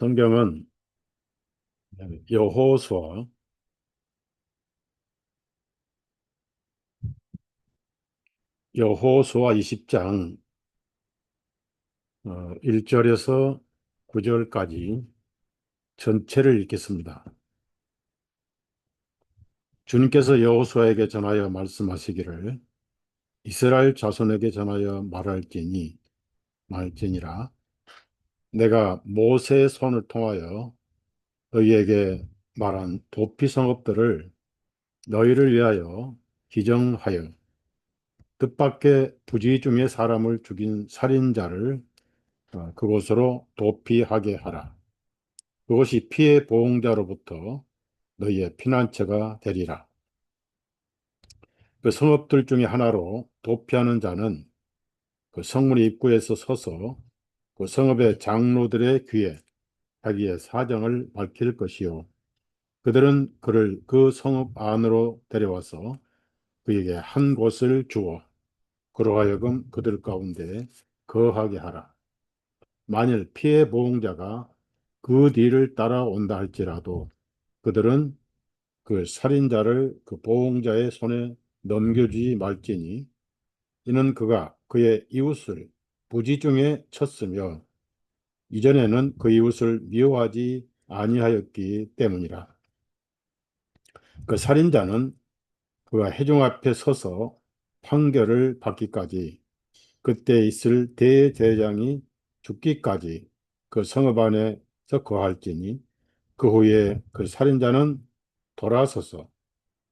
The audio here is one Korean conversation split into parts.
성경은 여호수아 여호수아 20장 1절에서 9절까지 전체를 읽겠습니다. 주님께서 여호수아에게 전하여 말씀하시기를 이스라엘 자손에게 전하여 말할지니라 내가 모세의 손을 통하여 너희에게 말한 도피 성읍들을 너희를 위하여 기정하여 뜻밖의 부지 중에 사람을 죽인 살인자를 그곳으로 도피하게 하라. 그것이 피해 보응자로부터 너희의 피난처가 되리라. 그 성읍들 중에 하나로 도피하는 자는 그 성문 입구에서 서서 그 성읍의 장로들의 귀에 자기의 사정을 밝힐 것이요. 그들은 그를 그 성읍 안으로 데려와서 그에게 한 곳을 주어 그로 하여금 그들 가운데 거하게 하라. 만일 피해 보응자가 그 뒤를 따라온다 할지라도 그들은 그 살인자를 그 보응자의 손에 넘겨주지 말지니 이는 그가 그의 이웃을 부지 중에 쳤으며 이전에는 그 이웃을 미워하지 아니하였기 때문이라. 그 살인자는 그가 회중 앞에 서서 판결을 받기까지 그때 있을 대제사장이 죽기까지 그 성읍 안에서 거할지니 그 후에 그 살인자는 돌아서서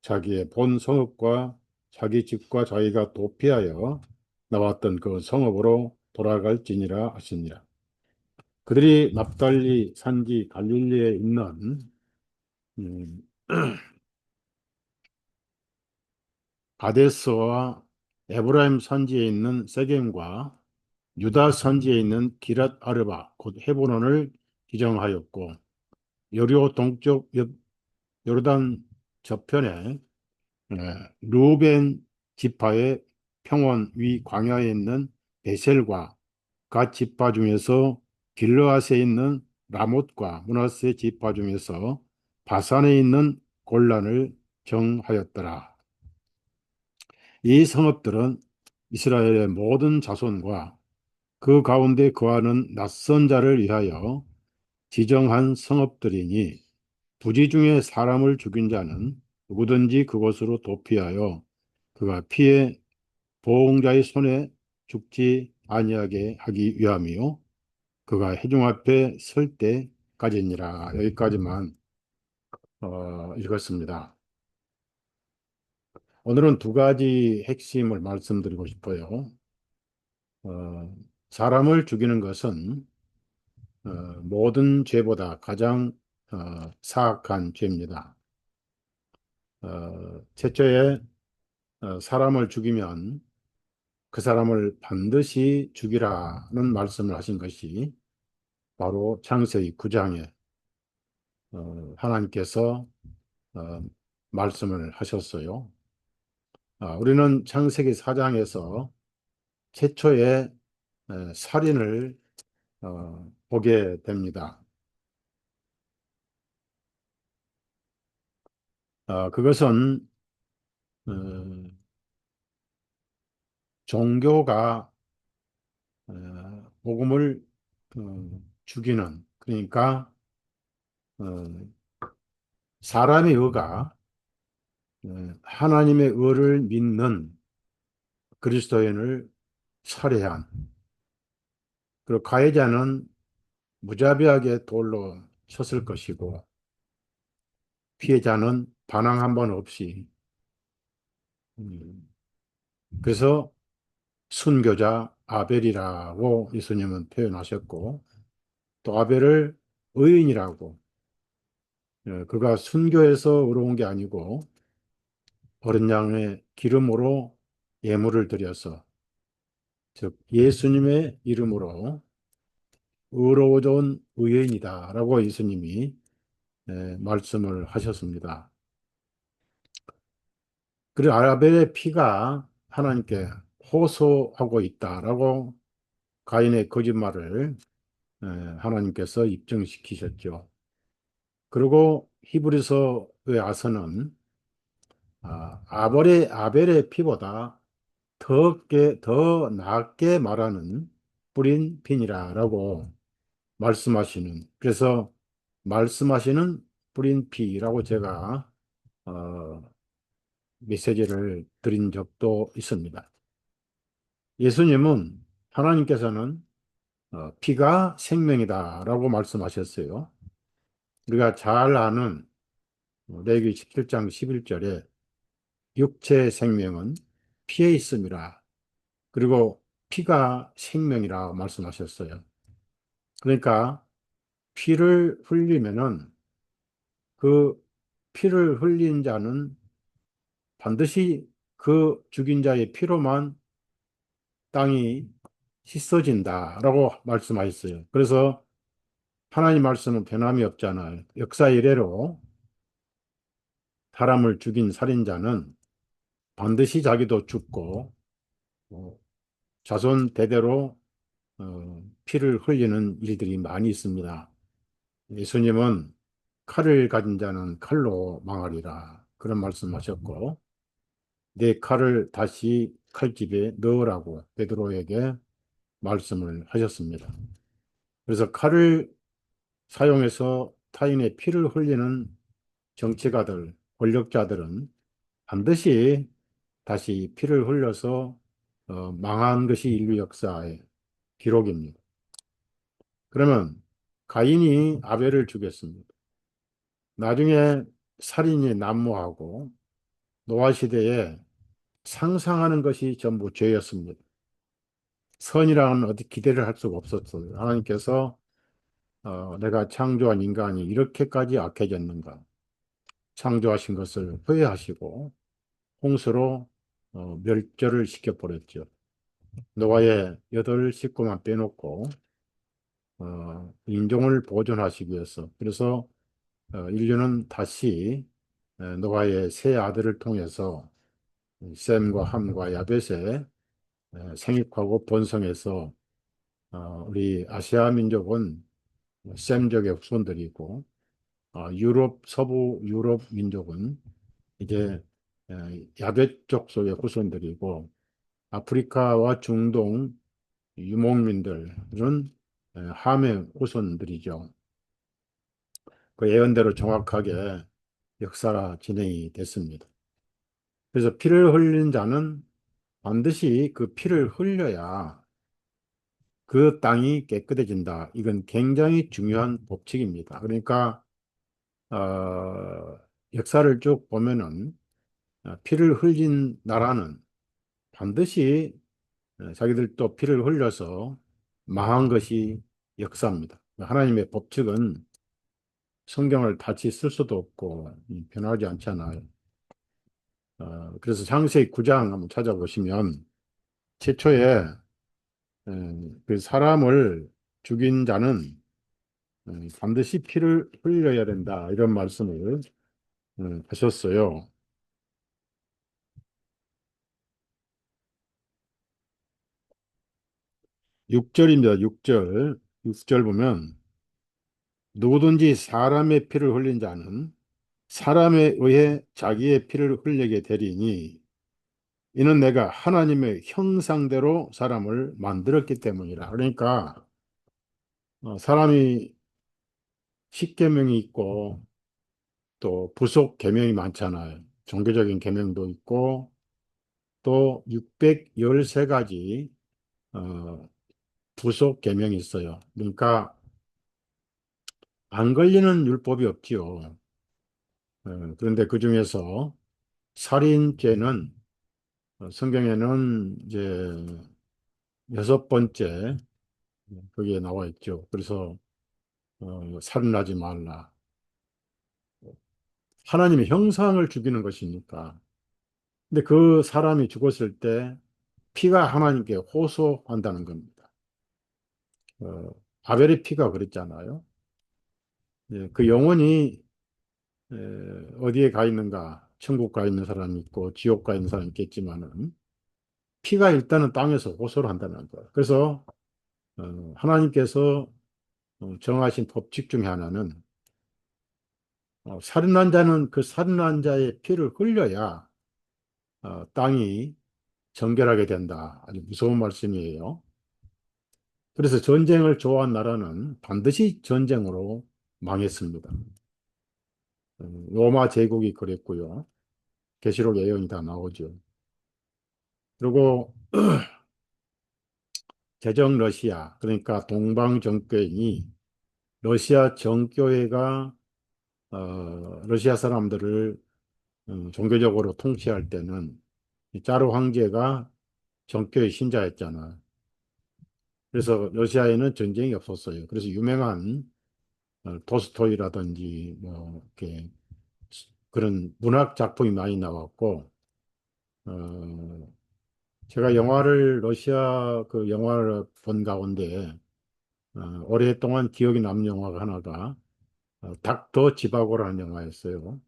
자기의 본 성읍과 자기 집과 자기가 도피하여 나왔던 그 성읍으로 돌아갈지니라 하시니라. 그들이 납달리 산지 갈릴리에 있는 음, 가데스와 에브라임 산지에 있는 세겜과 유다 산지에 있는 기랏 아르바 곧 헤브론을 지정하였고 여리고 동쪽 요르단 저편에 루벤 지파의 평원 위 광야에 있는 베셀과 갓 지파 중에서 길르앗에 있는 라못과 므낫세 지파 중에서 바산에 있는 골란을 정하였더라. 이 성읍들은 이스라엘의 모든 자손과 그 가운데 거하는 낯선 자를 위하여 지정한 성읍들이니 부지 중에 사람을 죽인 자는 누구든지 그곳으로 도피하여 그가 피해 보응자의 손에 죽지 아니하게 하기 위함이요 그가 회중 앞에 설 때까지니라. 여기까지만 읽었습니다. 오늘은 두 가지 핵심을 말씀드리고 싶어요. 어, 사람을 죽이는 것은 어, 모든 죄보다 가장 사악한 죄입니다. 최초에 사람을 죽이면 그 사람을 반드시 죽이라는 말씀을 하신 것이 바로 창세기 9장에 하나님께서 어, 말씀을 하셨어요. 우리는 창세기 4장에서 최초의 살인을 보게 됩니다. 그것은 어, 종교가 복음을 죽이는 그러니까 어, 사람의 의가 하나님의 의를 믿는 그리스도인을 살해한 그리고 가해자는 무자비하게 돌로 쳤을 것이고 피해자는 반항 한 번 없이 음, 그래서 순교자 아벨이라고 예수님은 표현하셨고 또 아벨을 의인이라고 그가 순교해서 의로운 게 아니고 어린 양의 기름으로 예물을 드려서 즉 예수님의 이름으로 의로워진 의인이다라고 예수님이 말씀을 하셨습니다. 그리고 아벨의 피가 하나님께 호소하고 있다라고 가인의 거짓말을 하나님께서 입증시키셨죠. 그리고 히브리서에 와서는 아벨의 피보다 더 낫게 말하는 뿌린 핀이라고 말씀하시는, 그래서 말씀하시는 뿌린 피라고 제가 어, 메시지를 드린 적도 있습니다. 예수님은, 하나님께서는 피가 생명이다라고 말씀하셨어요. 우리가 잘 아는 레위기 17장 11절에 육체 생명은 피에 있음이라. 그리고 피가 생명이라 말씀하셨어요. 그러니까 피를 흘리면은 그 피를 흘린 자는 반드시 그 죽인 자의 피로만 땅이 씻어진다라고 말씀하셨어요. 그래서 하나님 말씀은 변함이 없잖아요. 역사 이래로 사람을 죽인 살인자는 반드시 자기도 죽고 어, 자손 대대로 피를 흘리는 일들이 많이 있습니다. 예수님은 칼을 가진 자는 칼로 망하리라 그런 말씀하셨고, 내 칼을 다시 칼집에 넣으라고 베드로에게 말씀을 하셨습니다. 그래서 칼을 사용해서 타인의 피를 흘리는 정치가들, 권력자들은 반드시 다시 피를 흘려서 망한 것이 인류 역사의 기록입니다. 그러면 가인이 아벨을 죽였습니다. 나중에 살인이 난무하고 노아 시대에 상상하는 것이 전부 죄였습니다. 선이라는 어디 기대를 할 수가 없었어요. 하나님께서 내가 창조한 인간이 이렇게까지 악해졌는가? 창조하신 것을 후회하시고 홍수로 멸절을 시켜버렸죠. 노아의 8식구만 빼놓고 인종을 보존하시기 위해서. 그래서 인류는 다시 노아의 세 아들을 통해서 셈과 함과 야벳의 생육하고 번성해서 우리 아시아 민족은 셈족의 후손들이고 서부 유럽 민족은 이제 야벳족 속의 후손들이고 아프리카와 중동 유목민들은 함의 후손들이죠. 그 예언대로 정확하게 역사가 진행이 됐습니다. 그래서 피를 흘린 자는 반드시 그 피를 흘려야 그 땅이 깨끗해진다. 이건 굉장히 중요한 법칙입니다. 그러니까 역사를 쭉 보면은 피를 흘린 나라는 반드시 자기들도 피를 흘려서 망한 것이 역사입니다. 하나님의 법칙은 성경을 다시 쓸 수도 없고 변하지 않잖아요. 그래서 창세기 9장 한번 찾아보시면 최초에 그 사람을 죽인 자는 반드시 피를 흘려야 된다 이런 말씀을 하셨어요. 6절입니다. 6절. 6절 보면 누구든지 사람의 피를 흘린 자는 사람에 의해 자기의 피를 흘리게 되리니 이는 내가 하나님의 형상대로 사람을 만들었기 때문이라. 그러니까 사람이 십계명이 있고 또 부속 계명이 많잖아요. 종교적인 계명도 있고 또 613가지 부속 계명이 있어요. 그러니까 안 걸리는 율법이 없지요. 그런데 그 중에서 살인죄는 성경에는 이제 6번째 거기에 나와 있죠. 그래서 살인하지 말라. 하나님의 형상을 죽이는 것이니까. 근데 그 사람이 죽었을 때 피가 하나님께 호소한다는 겁니다. 어, 아벨의 피가 그랬잖아요. 예, 그 영혼이 에, 어디에 가 있는가? 천국 가 있는 사람이 있고 지옥 가 있는 사람이 있겠지만은 피가 일단은 땅에서 호소를 한다는 거예요. 그래서 하나님께서 정하신 법칙 중에 하나는 살인한 자는 그 살인한 자의 피를 흘려야 땅이 정결하게 된다. 아주 무서운 말씀이에요. 그래서 전쟁을 좋아한 나라는 반드시 전쟁으로 망했습니다. 로마 제국이 그랬고요. 계시록 예언이 다 나오죠. 그리고 제정 러시아, 그러니까 동방 정교인이 러시아 정교회가 러시아 사람들을 종교적으로 통치할 때는 이 짜르 황제가 정교회 신자였잖아. 그래서 러시아에는 전쟁이 없었어요. 그래서 유명한 도스토이라든지 뭐 이렇게 그런 문학 작품이 많이 나왔고, 어, 제가 영화를 러시아 그 영화를 본 가운데 오랫동안 기억에 남는 영화가 하나가 닥터 지바고라는 영화였어요.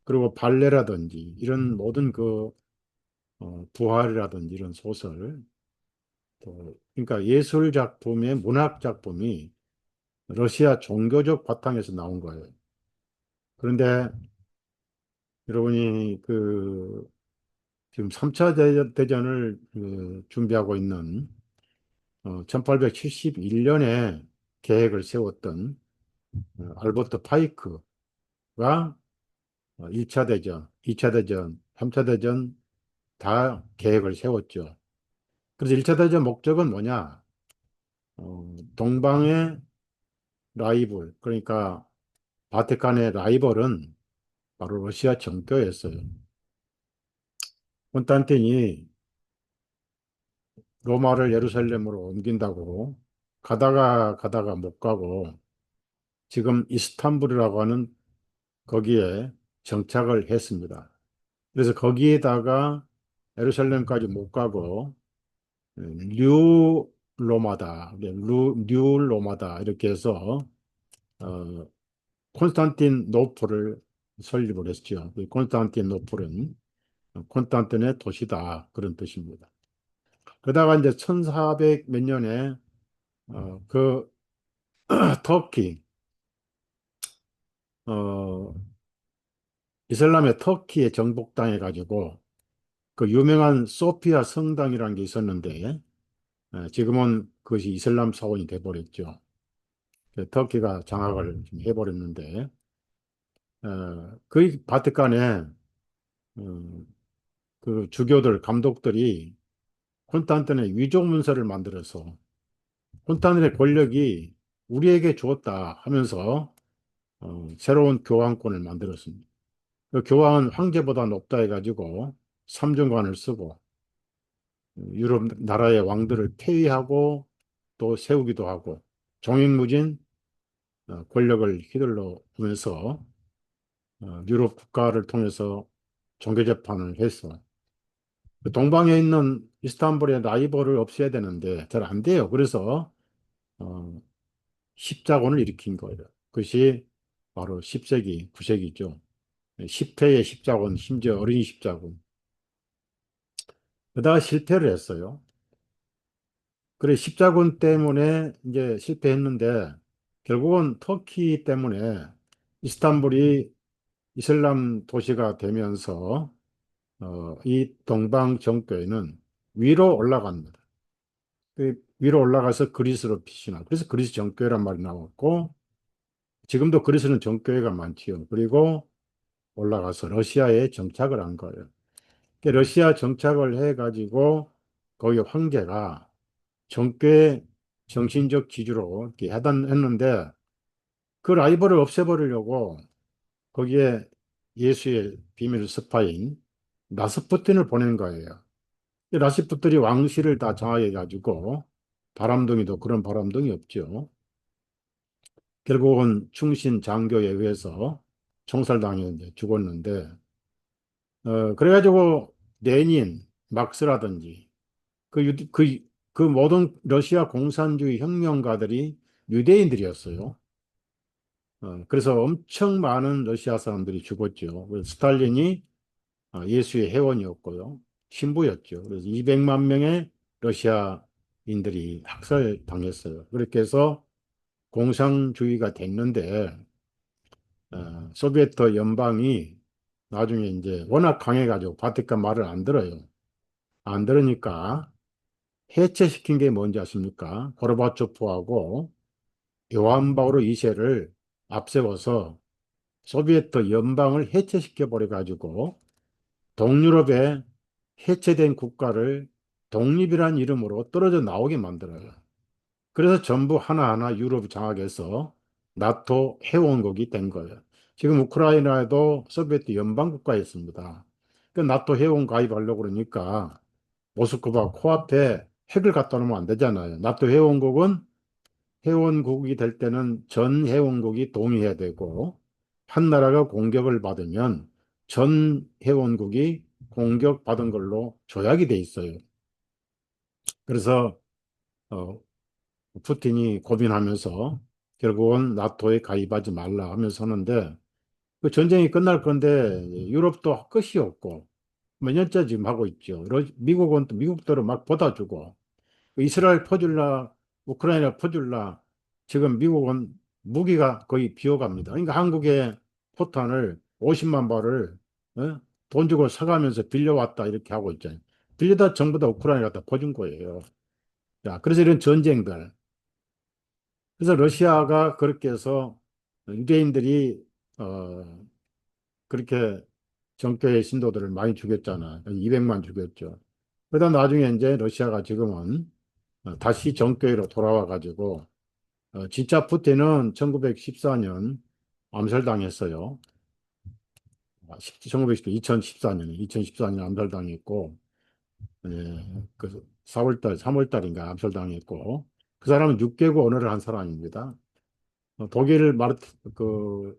그리고 발레라든지 이런 모든 그 부활이라든지 이런 소설, 또 그러니까 예술 작품의 문학 작품이 러시아 종교적 바탕에서 나온 거예요. 그런데 여러분이 그 지금 3차 대전을 준비하고 있는 1871년에 계획을 세웠던 알버트 파이크가 1차 대전, 2차 대전, 3차 대전 다 계획을 세웠죠. 그래서 1차 대전 목적은 뭐냐? 동방의 라이벌, 그러니까 바티칸의 라이벌은 바로 러시아 정교였어요. 콘스탄틴이 로마를 예루살렘으로 옮긴다고 가다가 못 가고 지금 이스탄불이라고 하는 거기에 정착을 했습니다. 그래서 거기에다가 예루살렘까지 못 가고 뉴 로마다, 뉴 로마다 이렇게 해서 어, 콘스탄티노플을 설립을 했죠. 콘스탄티노플은 콘스탄틴의 도시다 그런 뜻입니다. 그러다가 이제 1400 몇 년에 그 터키 어, 이슬람의 터키에 정복당해 가지고 그 유명한 소피아 성당이라는 게 있었는데 지금은 그것이 이슬람 사원이 돼버렸죠. 터키가 장악을 좀 해버렸는데 그 바티칸에 어, 그 주교들 감독들이 콘스탄틴의 위조 문서를 만들어서 콘스탄틴의 권력이 우리에게 주었다 하면서 새로운 교황권을 만들었습니다. 그 교황은 황제보다 높다 해가지고 삼중관을 쓰고 유럽 나라의 왕들을 폐위하고 또 세우기도 하고 종횡무진 권력을 휘둘러 보면서 유럽 국가를 통해서 종교 재판을 해서 그 동방에 있는 이스탄불의 라이벌을 없애야 되는데 잘 안 돼요. 그래서 어, 십자군을 일으킨 거예요. 그것이 바로 10세기, 9세기죠. 10회의 십자군, 심지어 어린이 십자군. 그러다가 실패를 했어요. 그래, 십자군 때문에 이제 실패했는데 결국은 터키 때문에 이스탄불이 이슬람 도시가 되면서 이 동방 정교회는 위로 올라갑니다. 그 위로 올라가서 그리스로 피신하고 그래서 그리스 정교회란 말이 나왔고 지금도 그리스는 정교회가 많지요. 그리고 올라가서 러시아에 정착을 한 거예요. 러시아 정착을 해가지고 거기 황제가 정교회 정신적 지주로 이렇게 해단했는데 그 라이벌을 없애버리려고 거기에 예수의 비밀 스파인 라스푸틴을 보낸 거예요. 이 라스푸틴이 왕실을 다 장악해가지고 바람둥이도 그런 바람둥이 없죠. 결국은 충신 장교에 의해서 총살당해 이제 죽었는데 그래가지고 레닌, 막스라든지 그 모든 러시아 공산주의 혁명가들이 유대인들이었어요. 그래서 엄청 많은 러시아 사람들이 죽었죠. 그래서 스탈린이 예수의 회원이었고요. 신부였죠. 그래서 200만 명의 러시아인들이 학살당했어요. 그렇게 해서 공산주의가 됐는데 소비에트 연방이 나중에 이제 워낙 강해가지고 바티칸 말을 안 들어요. 안 들으니까 해체시킨 게 뭔지 아십니까? 고르바초프하고 요한 바오로 2세를 앞세워서 소비에트 연방을 해체시켜 버려 가지고 동유럽의 해체된 국가를 독립이란 이름으로 떨어져 나오게 만들어요. 그래서 전부 하나하나 유럽 장악해서 나토 회원국이 된 거예요. 지금 우크라이나에도 소비에트 연방 국가였습니다. 그 나토 회원 가입하려고 그러니까 모스크바 코앞에 핵을 갖다 놓으면 안 되잖아요. 나토 회원국은 회원국이 될 때는 전 회원국이 동의해야 되고 한 나라가 공격을 받으면 전 회원국이 공격받은 걸로 조약이 돼 있어요. 그래서 어, 푸틴이 고민하면서 결국은 나토에 가입하지 말라 하면서 하는데 그 전쟁이 끝날 건데 유럽도 끝이 없고 몇 년째 지금 하고 있죠. 미국은 또 미국대로 막 받아주고 이스라엘 퍼줄라 우크라이나 퍼줄라 지금 미국은 무기가 거의 비어갑니다. 그러니까 한국의 포탄을 50만 발을 돈 주고 사가면서 빌려왔다 이렇게 하고 있잖아요. 빌려다 전부 다 우크라이나 갖다 퍼준 거예요. 자, 그래서 이런 전쟁들 그래서 러시아가 그렇게 해서 유대인들이 그렇게 정교회 신도들을 많이 죽였잖아. 200만 죽였죠. 그러다 나중에 이제 러시아가 지금은 다시 정교회로 돌아와 가지고 진짜 푸틴은 1914년 암살당했어요. 1914, 2014년 암살당했고 그 4월달, 3월달인가 암살당했고 그 사람은 6개국 언어를 한 사람입니다. 독일 마르트 그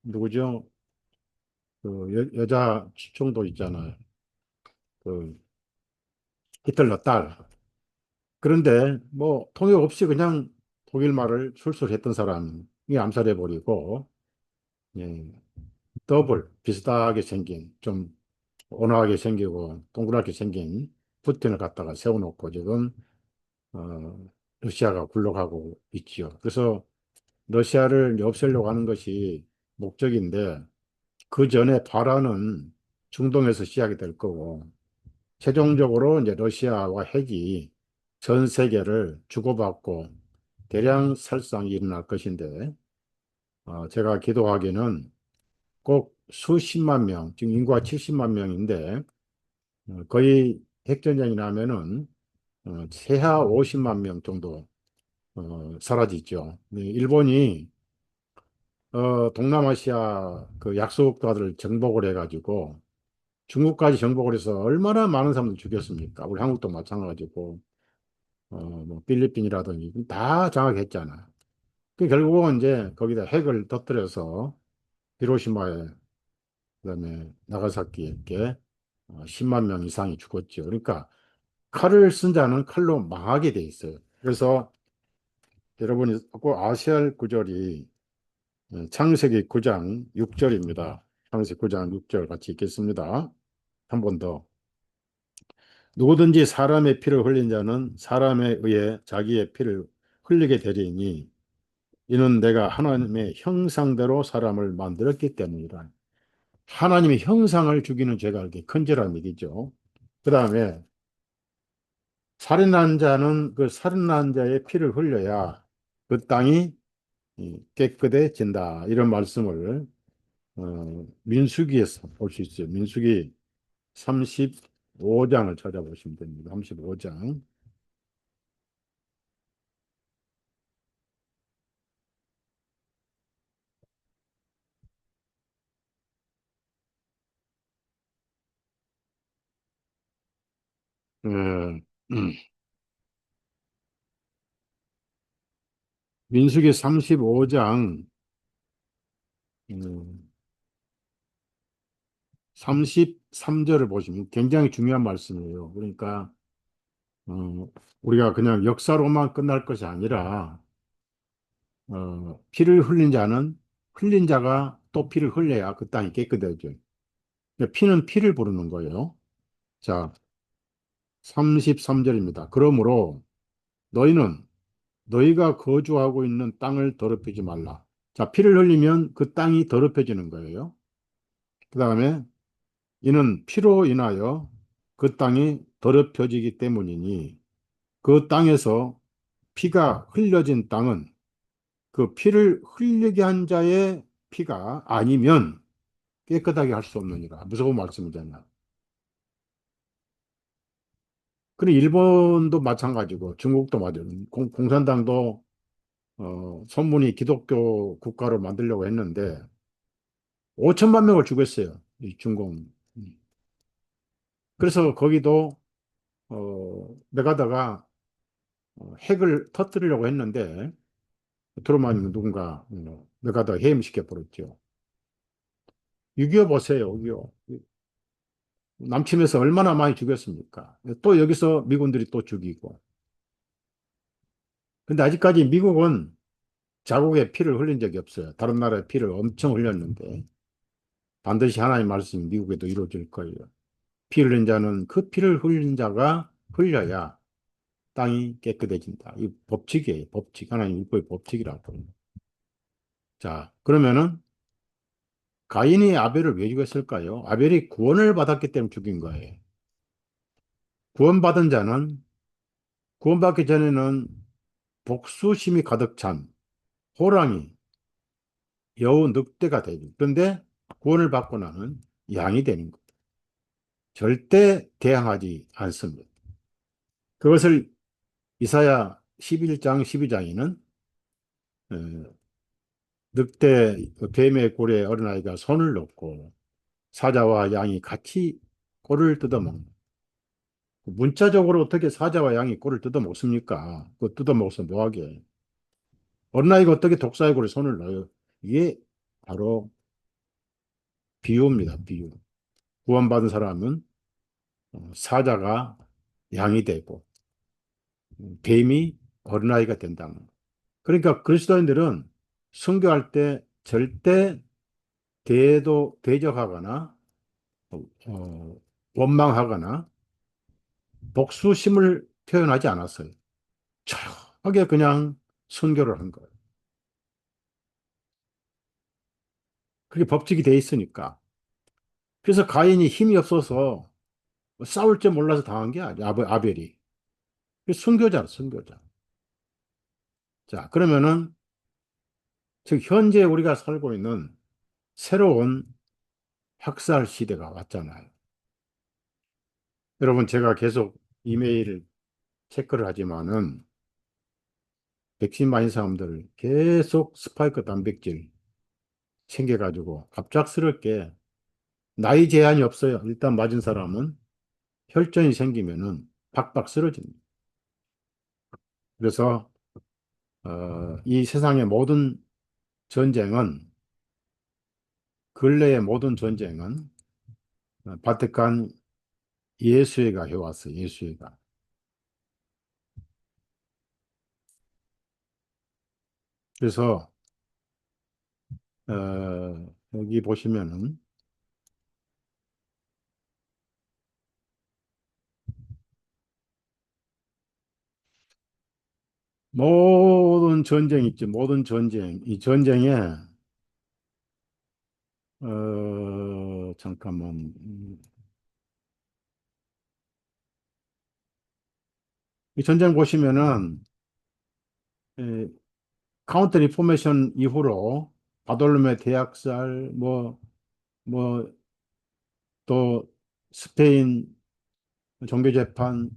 누구죠? 그 여자 총도 있잖아요. 그 히틀러 딸. 그런데 뭐 통역 없이 그냥 독일 말을 술술했던 사람이 암살해 버리고 예, 더블 비슷하게 생긴 좀 온화하게 생기고 동그랗게 생긴 푸틴을 갖다가 세워놓고 지금 러시아가 굴러가고 있지요. 그래서 러시아를 이제 없애려고 하는 것이 목적인데 그 전에 발화는 중동에서 시작이 될 거고 최종적으로 이제 러시아와 핵이 전 세계를 주고받고 대량 살상이 일어날 것인데 제가 기도하기는 꼭 수십만 명, 지금 인구가 70만 명인데 거의 핵전쟁이 나면은 최하 50만 명 정도 사라지죠. 네, 일본이 동남아시아 그 약소국가들을 정복을 해가지고 중국까지 정복을 해서 얼마나 많은 사람들 죽였습니까? 우리 한국도 마찬가지고 뭐 필리핀이라든지 다 장악했잖아요. 그 결국은 이제 거기다 핵을 터뜨려서 히로시마에 그다음에 나가사키에 이렇게 10만 명 이상이 죽었죠. 그러니까 칼을 쓴 자는 칼로 망하게 돼 있어요. 그래서 여러분이 꼭 아셔야 할 구절이 창세기 9장 6절입니다. 창세기 9장 6절 같이 읽겠습니다. 한 번 더. 누구든지 사람의 피를 흘린 자는 사람에 의해 자기의 피를 흘리게 되리니 이는 내가 하나님의 형상대로 사람을 만들었기 때문이다. 하나님의 형상을 죽이는 죄가 그렇게 큰 죄라는 얘기죠. 그 다음에 살인한 자는 그 살인한 자의 피를 흘려야 그 땅이 깨끗해진다. 이런 말씀을 민수기에서 볼 수 있어요. 민수기 35장을 찾아보시면 됩니다. 35장. 음, 음. 민수기 35장 33절을 보시면 굉장히 중요한 말씀이에요. 그러니까 우리가 그냥 역사로만 끝날 것이 아니라 피를 흘린 자는 흘린 자가 또 피를 흘려야 그 땅이 깨끗해져요. 그러니까 피는 피를 부르는 거예요. 자, 33절입니다. 그러므로 너희는 너희가 거주하고 있는 땅을 더럽히지 말라. 자, 피를 흘리면 그 땅이 더럽혀지는 거예요. 그 다음에 이는 피로 인하여 그 땅이 더럽혀지기 때문이니 그 땅에서 피가 흘려진 땅은 그 피를 흘리게 한 자의 피가 아니면 깨끗하게 할 수 없느니라. 무서운 말씀이잖아. 그리고 일본도 마찬가지고 중국도 마찬가지고 공산당도 선문이 기독교 국가로 만들려고 했는데 5천만 명을 죽였어요. 이 중공. 그래서 거기도 메가다가 핵을 터뜨리려고 했는데 트루만 누군가 메가다가 해임시켜 버렸죠. 6.25 보세요. 6.25. 남침해서 얼마나 많이 죽였습니까? 또 여기서 미군들이 또 죽이고. 근데 아직까지 미국은 자국의 피를 흘린 적이 없어요. 다른 나라의 피를 엄청 흘렸는데 반드시 하나님 말씀이 미국에도 이루어질 거예요. 피 흘린 자는 그 피를 흘린 자가 흘려야 땅이 깨끗해진다. 이 법칙이에요. 법칙. 하나님 율법의 법칙이라고. 자, 그러면은 가인이 아벨을 왜 죽였을까요? 아벨이 구원을 받았기 때문에 죽인 거예요. 구원받은 자는 구원받기 전에는 복수심이 가득 찬 호랑이, 여우, 늑대가 되죠. 그런데 구원을 받고 나는 양이 되는 거예요. 절대 대항하지 않습니다. 그것을 이사야 11장 12장에는 늑대 뱀의 고리에 어린아이가 손을 넣고 사자와 양이 같이 꼴을 뜯어먹는. 문자적으로 어떻게 사자와 양이 꼴을 뜯어먹습니까? 그거 뜯어먹어서 뭐하게. 어린아이가 어떻게 독사의 고리에 손을 넣어요? 이게 바로 비유입니다. 비유. 구원받은 사람은 사자가 양이 되고 뱀이 어린아이가 된다는 거. 그러니까 그리스도인들은 순교할 때 절대 대적하거나 어, 원망하거나 복수심을 표현하지 않았어요. 조용하게 그냥 순교를 한 거예요. 그게 법칙이 돼 있으니까. 그래서 가인이 힘이 없어서 싸울 줄 몰라서 당한 게 아니야. 아벨이. 순교자라, 순교자. 자, 그러면은 즉 현재 우리가 살고 있는 새로운 학살 시대가 왔잖아요. 여러분, 제가 계속 이메일을 체크를 하지만은 백신 맞은 사람들 계속 스파이크 단백질 챙겨가지고 갑작스럽게 나이 제한이 없어요. 일단 맞은 사람은 혈전이 생기면은 박박 쓰러집니다. 그래서 이 세상의 모든 전쟁은 근래의 모든 전쟁은 바티칸 예수회가 해왔어요. 예수회가. 그래서 여기 보시면은 모든 전쟁 있죠. 모든 전쟁. 이 전쟁에 잠깐만. 이 전쟁 보시면은 카운터 리포메이션 이후로 바돌로메 대학살 뭐 또 스페인 종교재판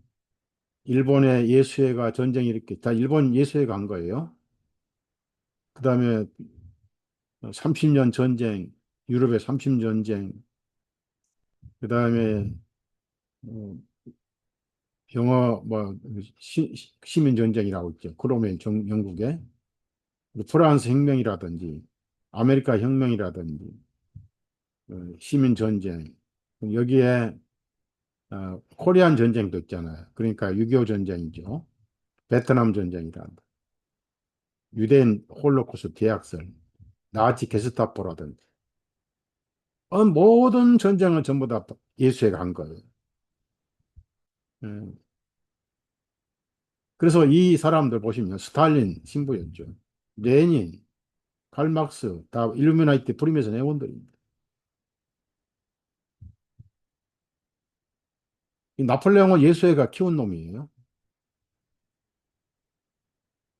일본의 예수회가 전쟁이 이렇게 다 일본 예수회가 한 거예요. 그다음에 30년 전쟁 유럽의 30년 전쟁 그다음에 어, 영어 시민 전쟁이라고 있죠. 그러면 영국에 프랑스 혁명이라든지 아메리카 혁명이라든지 시민 전쟁 여기에 코리안 전쟁도 있잖아요. 그러니까 6.25 전쟁이죠. 베트남 전쟁이란다. 유대인 홀로코스트 대학살, 나치 게스타포라든지 모든 전쟁은 전부 다 예수회가 한 거예요. 음, 그래서 이 사람들 보시면 스탈린 신부였죠. 레닌, 칼막스 다 일루미나이트 프리메이슨 회원들입니다. 이 나폴레옹은 예수회가 키운 놈이에요.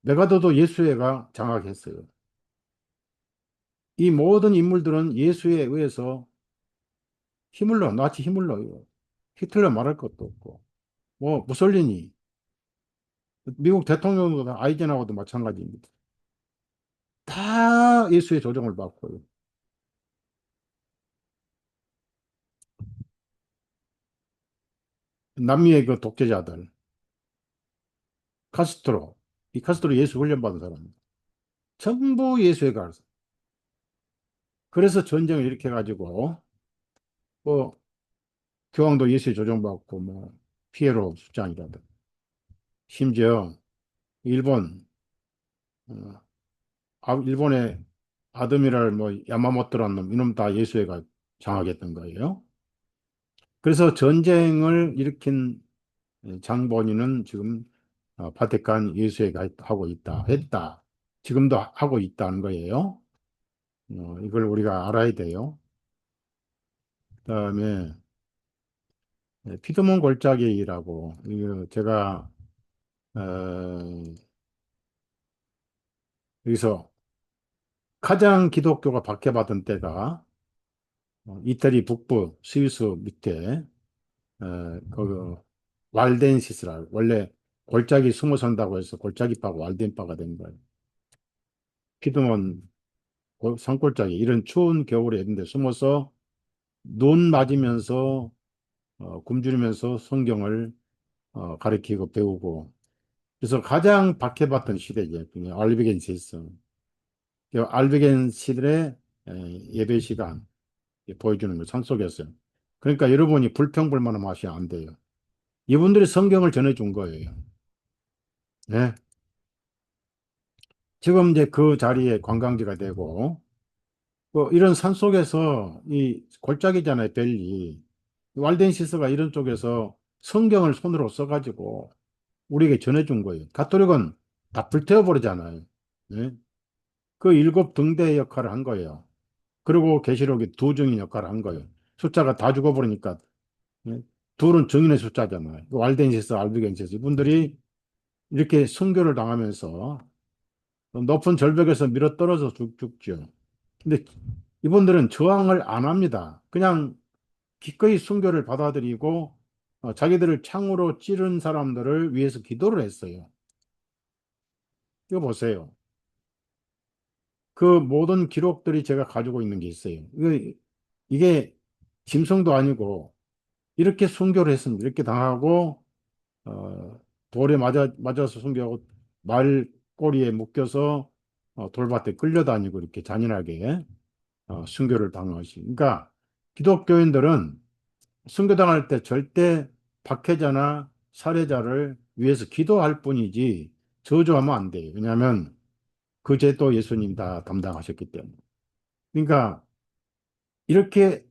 메가더도 예수회가 장악했어요. 이 모든 인물들은 예수에 의해서 나치 힘을 넣어요. 히틀러 말할 것도 없고, 뭐, 무솔리니, 미국 대통령도 아이젠하워도 마찬가지입니다. 다 예수의 조정을 받고요. 남미의 그 독재자들, 카스트로, 이 카스트로 예수 훈련받은 사람입니다. 전부 예수에 가서. 그래서 전쟁을 일으켜 가지고, 뭐, 교황도 예수의 조정받고, 뭐, 피에로 수장이라든. 심지어, 일본, 어, 일본의 아드미랄 뭐 야마모토라는 놈, 이놈 다 예수회가 장악했던 거예요. 그래서 전쟁을 일으킨 장본인은 지금 바티칸 예수회가 하고 있다, 했다. 지금도 하고 있다는 거예요. 이걸 우리가 알아야 돼요. 그다음에 피드몬 골짜기라고, 이거 제가 어, 여기서 가장 기독교가 박해받은 때가 이태리 북부 스위스 밑에 그 왈덴시스라 원래 골짜기 숨어 산다고 해서 골짜기바가 왈덴바가 된 거예요. 피드몬 산골짜기 이런 추운 겨울에 있는데 숨어서 눈 맞으면서 굶주리면서 성경을 가르치고 배우고 그래서 가장 박해받던 시대죠. 알비겐시스. 알비겐시들의 예배 시간 보여주는 거 산속에서. 그러니까 여러분이 불평불만은 맛이 안 돼요. 이분들이 성경을 전해준 거예요. 네. 지금 이제 그 자리에 관광지가 되고, 뭐 이런 산 속에서 이 골짜기잖아요, 벨리. 왈덴시스가 이런 쪽에서 성경을 손으로 써가지고 우리에게 전해준 거예요. 가톨릭은 다 불태워버리잖아요. 네? 그 일곱 등대 역할을 한 거예요. 그리고 계시록이 두 증인 역할을 한 거예요. 숫자가 다 죽어버리니까 네? 둘은 증인의 숫자잖아요. 왈덴시스, 알비겐시스 이분들이 이렇게 순교를 당하면서 높은 절벽에서 밀어떨어져 죽죠. 근데 이분들은 저항을 안 합니다. 그냥 기꺼이 순교를 받아들이고 자기들을 창으로 찌른 사람들을 위해서 기도를 했어요. 이거 보세요. 그 모든 기록들이 제가 가지고 있는 게 있어요. 이게 짐승도 아니고 이렇게 순교를 했습니다. 이렇게 당하고 돌에 맞아서 순교하고 말 꼬리에 묶여서 돌밭에 끌려다니고 이렇게 잔인하게 순교를 당하시. 그러니까 기독교인들은 순교당할 때 절대 박해자나 살해자를 위해서 기도할 뿐이지 저주하면 안 돼요. 왜냐하면 그 죄도 예수님 다 담당하셨기 때문에. 그러니까 이렇게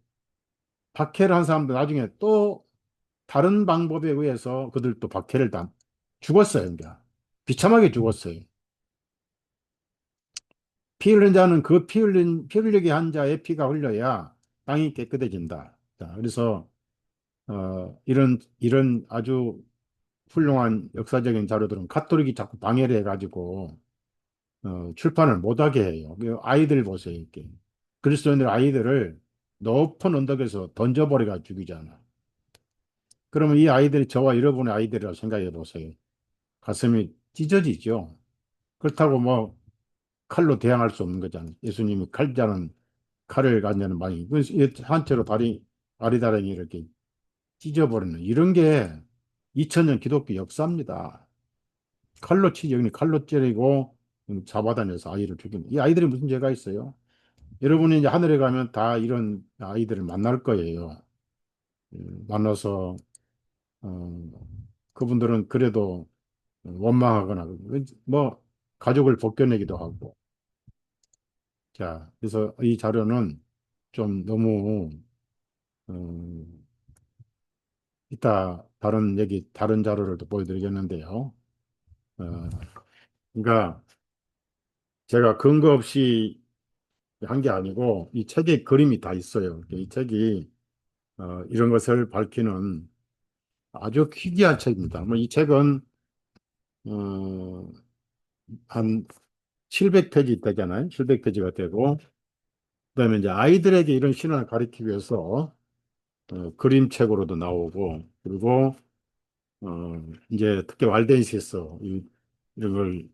박해를 한 사람도 나중에 또 다른 방법에 의해서 그들도 박해를 다 죽었어요. 그러니까 비참하게 죽었어요. 피 흘린 자는 그 피 흘리게 한 자의 피가 흘려야 땅이 깨끗해진다. 자, 그래서 이런 아주 훌륭한 역사적인 자료들은 카톨릭이 자꾸 방해를 해가지고 출판을 못하게 해요. 그 아이들 보세요, 이렇게. 그리스도인들 아이들을 높은 언덕에서 던져버려가 죽이잖아. 그러면 이 아이들이 저와 여러분의 아이들이라고 생각해 보세요. 가슴이 찢어지죠. 그렇다고 뭐 칼로 대항할 수 없는 거잖아요. 예수님이 칼자는 칼을 가지는 많이 한 채로 다리 아리다리 이렇게 찢어버리는 이런 게 2000년 기독교 역사입니다. 칼로 치죠. 칼로 찌르고 잡아다녀서 아이를 죽이는. 이 아이들이 무슨 죄가 있어요? 여러분이 이제 하늘에 가면 다 이런 아이들을 만날 거예요. 만나서 어, 그분들은 그래도 원망하거나 뭐 가족을 벗겨내기도 하고. 자, 그래서 이 자료는 좀 너무 음, 이따 다른 자료를 또 보여드리겠는데요. 어, 그러니까 제가 근거 없이 한 게 아니고 이 책에 그림이 다 있어요. 이 책이 이런 것을 밝히는 아주 희귀한 책입니다. 뭐 이 책은 어, 한 700페이지 되잖아요. 700페이지가 되고 그다음에 이제 아이들에게 이런 신앙을 가르치기 위해서 그림책으로도 나오고 그리고 이제 특히 walden시에서 이런 걸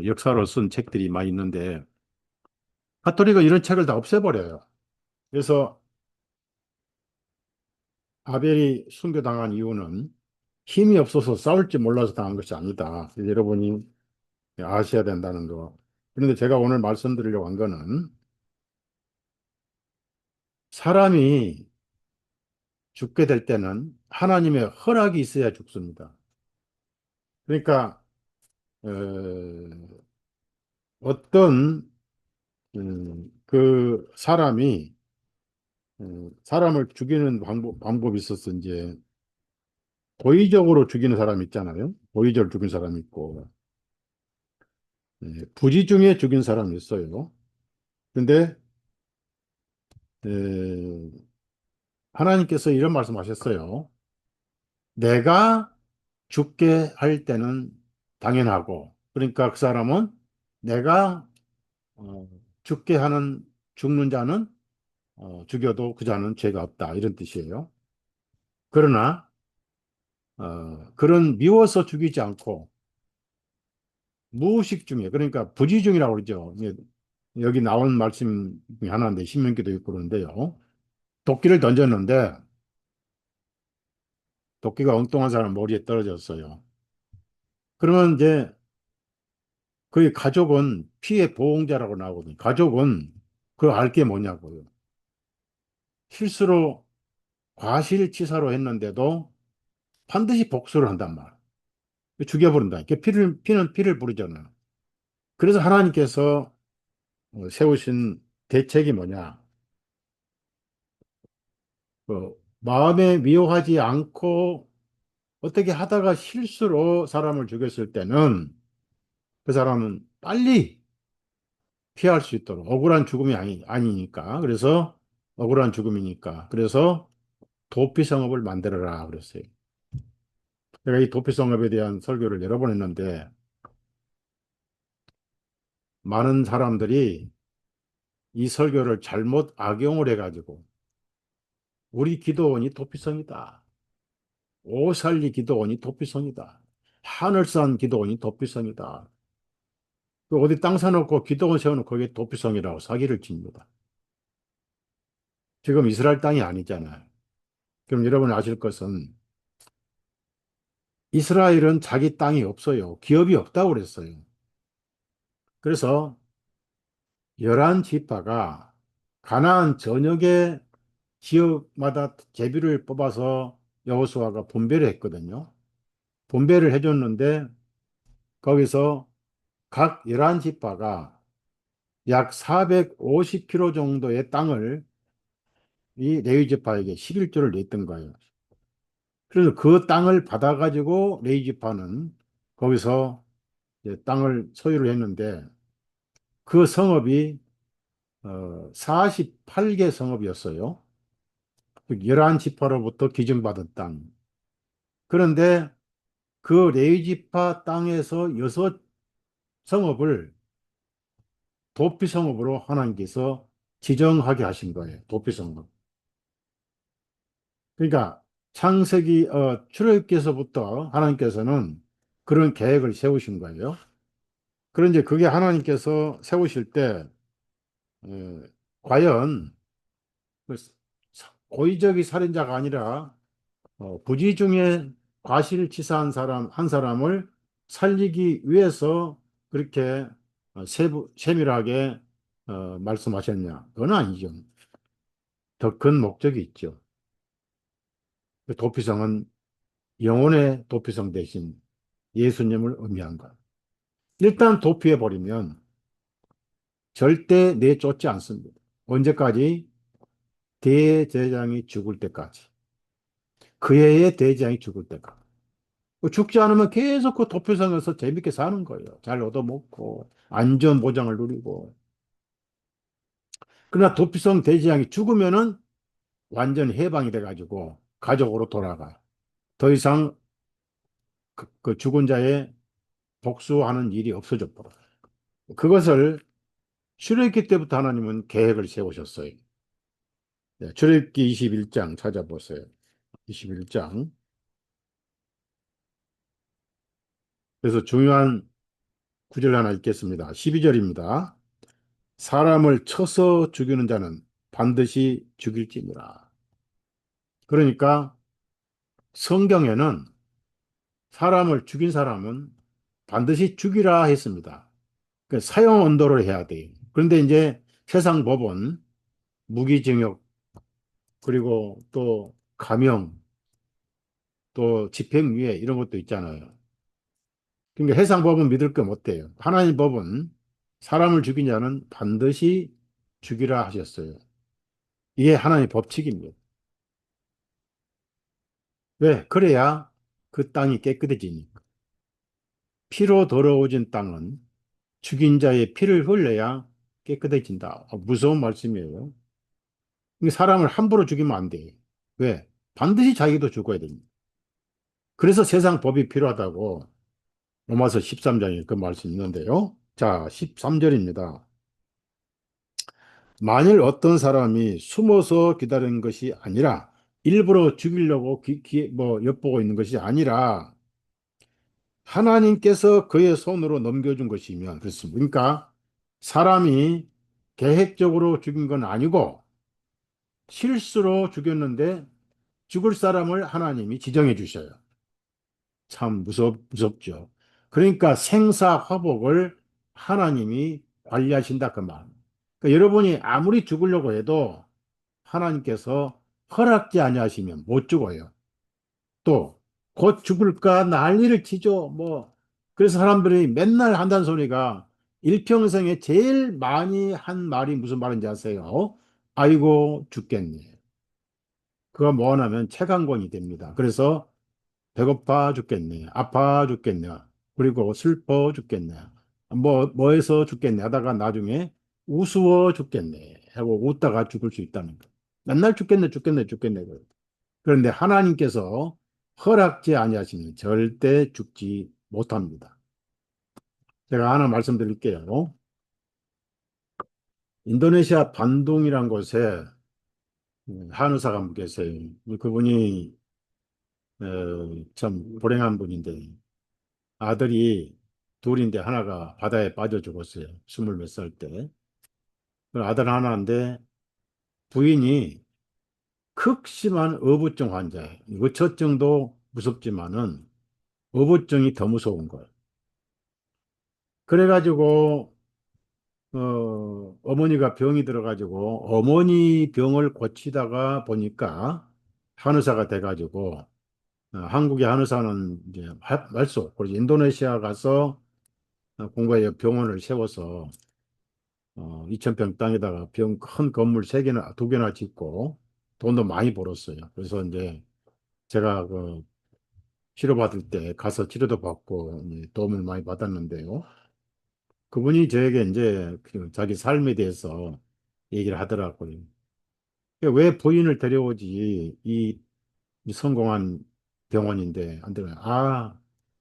역사로 쓴 책들이 많이 있는데 가톨릭은 이런 책을 다 없애버려요. 그래서 아벨이 순교당한 이유는 힘이 없어서 싸울 줄 몰라서 당한 것이 아니다. 여러분이 아셔야 된다는 거. 그런데 제가 오늘 말씀드리려고 한 거는 사람이 죽게 될 때는 하나님의 허락이 있어야 죽습니다. 그러니까 어, 어떤 그 사람이 사람을 죽이는 방법이 있어서 이제 고의적으로 죽이는 사람 있잖아요. 고의적으로 죽인 사람이 있고 부지 중에 죽인 사람이 있어요. 근데 에, 하나님께서 이런 말씀하셨어요. 내가 죽게 할 때는 당연하고 그러니까 그 사람은 내가 어, 죽게 하는 죽는 자는 죽여도 그 자는 죄가 없다 이런 뜻이에요. 그러나 그런 미워서 죽이지 않고 무의식 중에 그러니까 부지 중이라고 그러죠. 여기 나온 말씀 중에 하나인데 신명기도 있고 그러는데요. 도끼를 던졌는데 도끼가 엉뚱한 사람 머리에 떨어졌어요. 그러면 이제 그 가족은 피해 보호자라고 나오거든요. 가족은 그 알 게 뭐냐고요. 실수로 과실치사로 했는데도 반드시 복수를 한단 말. 죽여버린다. 피는 피를 부르잖아요. 그래서 하나님께서 세우신 대책이 뭐냐? 마음에 미워하지 않고 어떻게 하다가 실수로 사람을 죽였을 때는 그 사람은 빨리 피할 수 있도록 억울한 죽음이 아니니까. 그래서 억울한 죽음이니까. 그래서 도피성읍을 만들어라 그랬어요. 제가 이 도피성읍에 대한 설교를 여러 번 했는데 많은 사람들이 이 설교를 잘못 악용을 해가지고 우리 기도원이 도피성이다. 오살리 기도원이 도피성이다. 하늘산 기도원이 도피성이다. 그 어디 땅 사놓고 기도원 세워놓고 거기에 도피성이라고 사기를 칩니다. 지금 이스라엘 땅이 아니잖아요. 그럼 여러분 아실 것은 이스라엘은 자기 땅이 없어요. 기업이 없다고 그랬어요. 그래서 열한 지파가 가나안 전역의 지역마다 제비를 뽑아서 여호수아가 분배를 했거든요. 분배를 해줬는데 거기서 각 열한 지파가 약 450km 정도의 땅을 이 레위 지파에게 11조를 냈던 거예요. 그래서 그 땅을 받아가지고 레위 지파는 거기서 이제 땅을 소유를 했는데 그 성읍이 48개 성읍이었어요. 11지파로부터 기증받은 땅. 그런데 그 레위지파 땅에서 여섯 성읍을 도피성읍으로 하나님께서 지정하게 하신 거예요. 도피성읍. 그러니까 출애굽기에서부터 하나님께서는 그런 계획을 세우신 거예요. 그런데 그게 하나님께서 세우실 때 어, 과연 그 고의적인 살인자가 아니라 부지 중에 과실치사한 사람 한 사람을 살리기 위해서 그렇게 세밀하게 말씀하셨냐? 그건 아니죠. 더 큰 목적이 있죠. 그 도피성은 영혼의 도피성 대신 예수님을 의미한 것. 일단 도피해버리면 절대 내쫓지 않습니다. 언제까지? 대제사장이 죽을 때까지. 그 해의 대제사장이 죽을 때까지. 죽지 않으면 계속 그 도피성에서 재밌게 사는 거예요. 잘 얻어먹고, 안전 보장을 누리고. 그러나 도피성 대지양이 죽으면은 완전히 해방이 돼가지고 가족으로 돌아가. 더 이상 그 죽은 자의 복수하는 일이 없어져 버려요. 그것을 출애굽기 때부터 하나님은 계획을 세우셨어요. 네, 출애굽기 21장 찾아보세요. 21장. 그래서 중요한 구절 하나 읽겠습니다. 12절입니다. 사람을 쳐서 죽이는 자는 반드시 죽일지니라. 그러니까 성경에는 사람을 죽인 사람은 반드시 죽이라 했습니다. 그 사형 언도를 해야 돼요. 그런데 이제 세상 법은 무기징역 그리고 또 감형 또 집행유예 이런 것도 있잖아요. 그러니까 해상 법은 믿을 게 못돼요. 하나님 법은 사람을 죽인 자는 반드시 죽이라 하셨어요. 이게 하나님의 법칙입니다. 왜? 그래야 그 땅이 깨끗해지니까. 피로 더러워진 땅은 죽인 자의 피를 흘려야 깨끗해진다. 무서운 말씀이에요. 사람을 함부로 죽이면 안 돼요. 왜? 반드시 자기도 죽어야 됩니다. 그래서 세상 법이 필요하다고 로마서 13장에 그 말씀이 있는데요. 자, 13절입니다. 만일 어떤 사람이 숨어서 기다리는 것이 아니라 일부러 죽이려고 엿보고 있는 것이 아니라 하나님께서 그의 손으로 넘겨준 것이면 그렇습니다. 그러니까 사람이 계획적으로 죽인 건 아니고 실수로 죽였는데 죽을 사람을 하나님이 지정해 주셔요. 참 무섭죠. 그러니까 생사화복을 하나님이 관리하신다 그 말. 그러니까 여러분이 아무리 죽으려고 해도 하나님께서 허락지 아니하시면 못 죽어요. 또 곧 죽을까 난리를 치죠. 그래서 사람들이 맨날 한다는 소리가 일평생에 제일 많이 한 말이 무슨 말인지 아세요? 아이고 죽겠네. 그거 뭐 하냐면 체감곤이 됩니다. 그래서 배고파 죽겠네. 아파 죽겠네. 그리고 슬퍼 죽겠네. 뭐해서 죽겠네. 하다가 나중에 우스워 죽겠네. 하고 웃다가 죽을 수 있다는 거. 맨날 죽겠네, 죽겠네, 죽겠네. 그런데 하나님께서 허락지 아니하시면 절대 죽지 못합니다. 제가 하나 말씀드릴게요. 인도네시아 반동이란 곳에 한의사가 한 분 계세요. 그분이 참 불행한 분인데 아들이 둘인데 하나가 바다에 빠져 죽었어요. 스물 몇 살 때. 그 아들 하나인데 부인이 극심한 어부증 환자예요. 어처증도 무섭지만은 어부증이 더 무서운 거예요. 그래가지고 어머니가 병이 들어가지고 어머니 병을 고치다가 보니까 한의사가 돼가지고 한국의 한의사는 이제 할 수 없고 인도네시아 가서 공부해 병원을 세워서 2,000평 땅에다가 큰 건물 두 개나 짓고 돈도 많이 벌었어요. 그래서 이제 제가 그 치료받을 때 가서 치료도 받고 이제 도움을 많이 받았는데요. 그분이 저에게 이제 그 자기 삶에 대해서 얘기를 하더라고요. 왜 부인을 데려오지? 이 성공한 병원인데 안 들어요.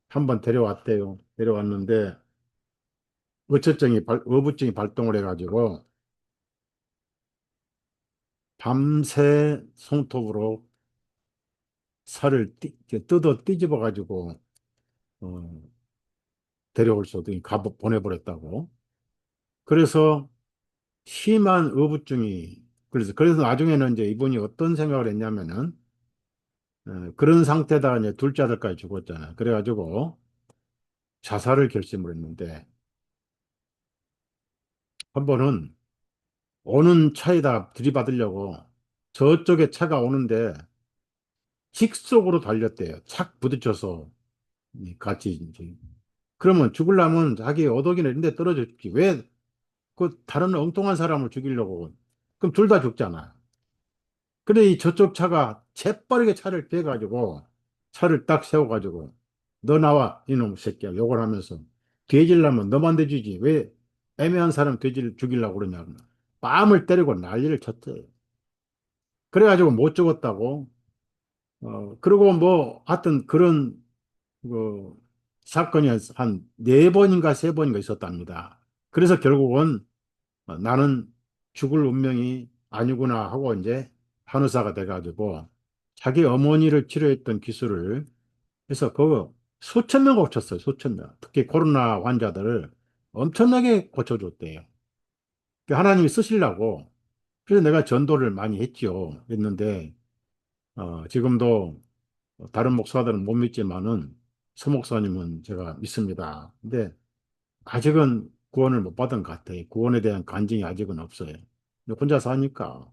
한번 데려왔대요. 데려왔는데 어부증이 발동을 해가지고 밤새 손톱으로 뜯어 뒤집어 가지고 어, 데려올 수도 보내버렸다고. 그래서 심한 의부증이 그래서 나중에는 이제 이분이 어떤 생각을 했냐면은 그런 상태다가 이제 둘째 아들까지 죽었잖아요. 그래가지고 자살을 결심을 했는데 한 번은 오는 차에다 들이받으려고 저쪽에 차가 오는데 직속으로 달렸대요. 착 부딪혀서 같이 이제 그러면 죽으려면 자기 어덕이나 이런 데 떨어져 죽지. 왜 그 다른 엉뚱한 사람을 죽이려고. 그럼 둘 다 죽잖아. 근데 이 저쪽 차가 재빠르게 차를 빼가지고 차를 딱 세워가지고 너 나와, 이놈 새끼야. 욕을 하면서. 돼지려면 너만 돼지지. 왜 애매한 사람 돼지를 죽이려고 그러냐. 뺨을 때리고 난리를 쳤대요. 그래가지고 못 죽었다고. 그리고 뭐, 하여튼 그런, 그, 사건이 한 네 번인가 세 번인가 있었답니다. 그래서 결국은 나는 죽을 운명이 아니구나 하고 이제 한의사가 돼가지고 자기 어머니를 치료했던 기술을 해서 그 수천 명 고쳤어요. 수천 명. 특히 코로나 환자들을 엄청나게 고쳐줬대요. 그 하나님이 쓰시려고. 그래서 내가 전도를 많이 했죠. 했는데 지금도 다른 목사들은 못 믿지만은 서 목사님은 제가 믿습니다. 근데 아직은 구원을 못 받은 것 같아요. 구원에 대한 간증이 아직은 없어요. 근데 혼자 사니까.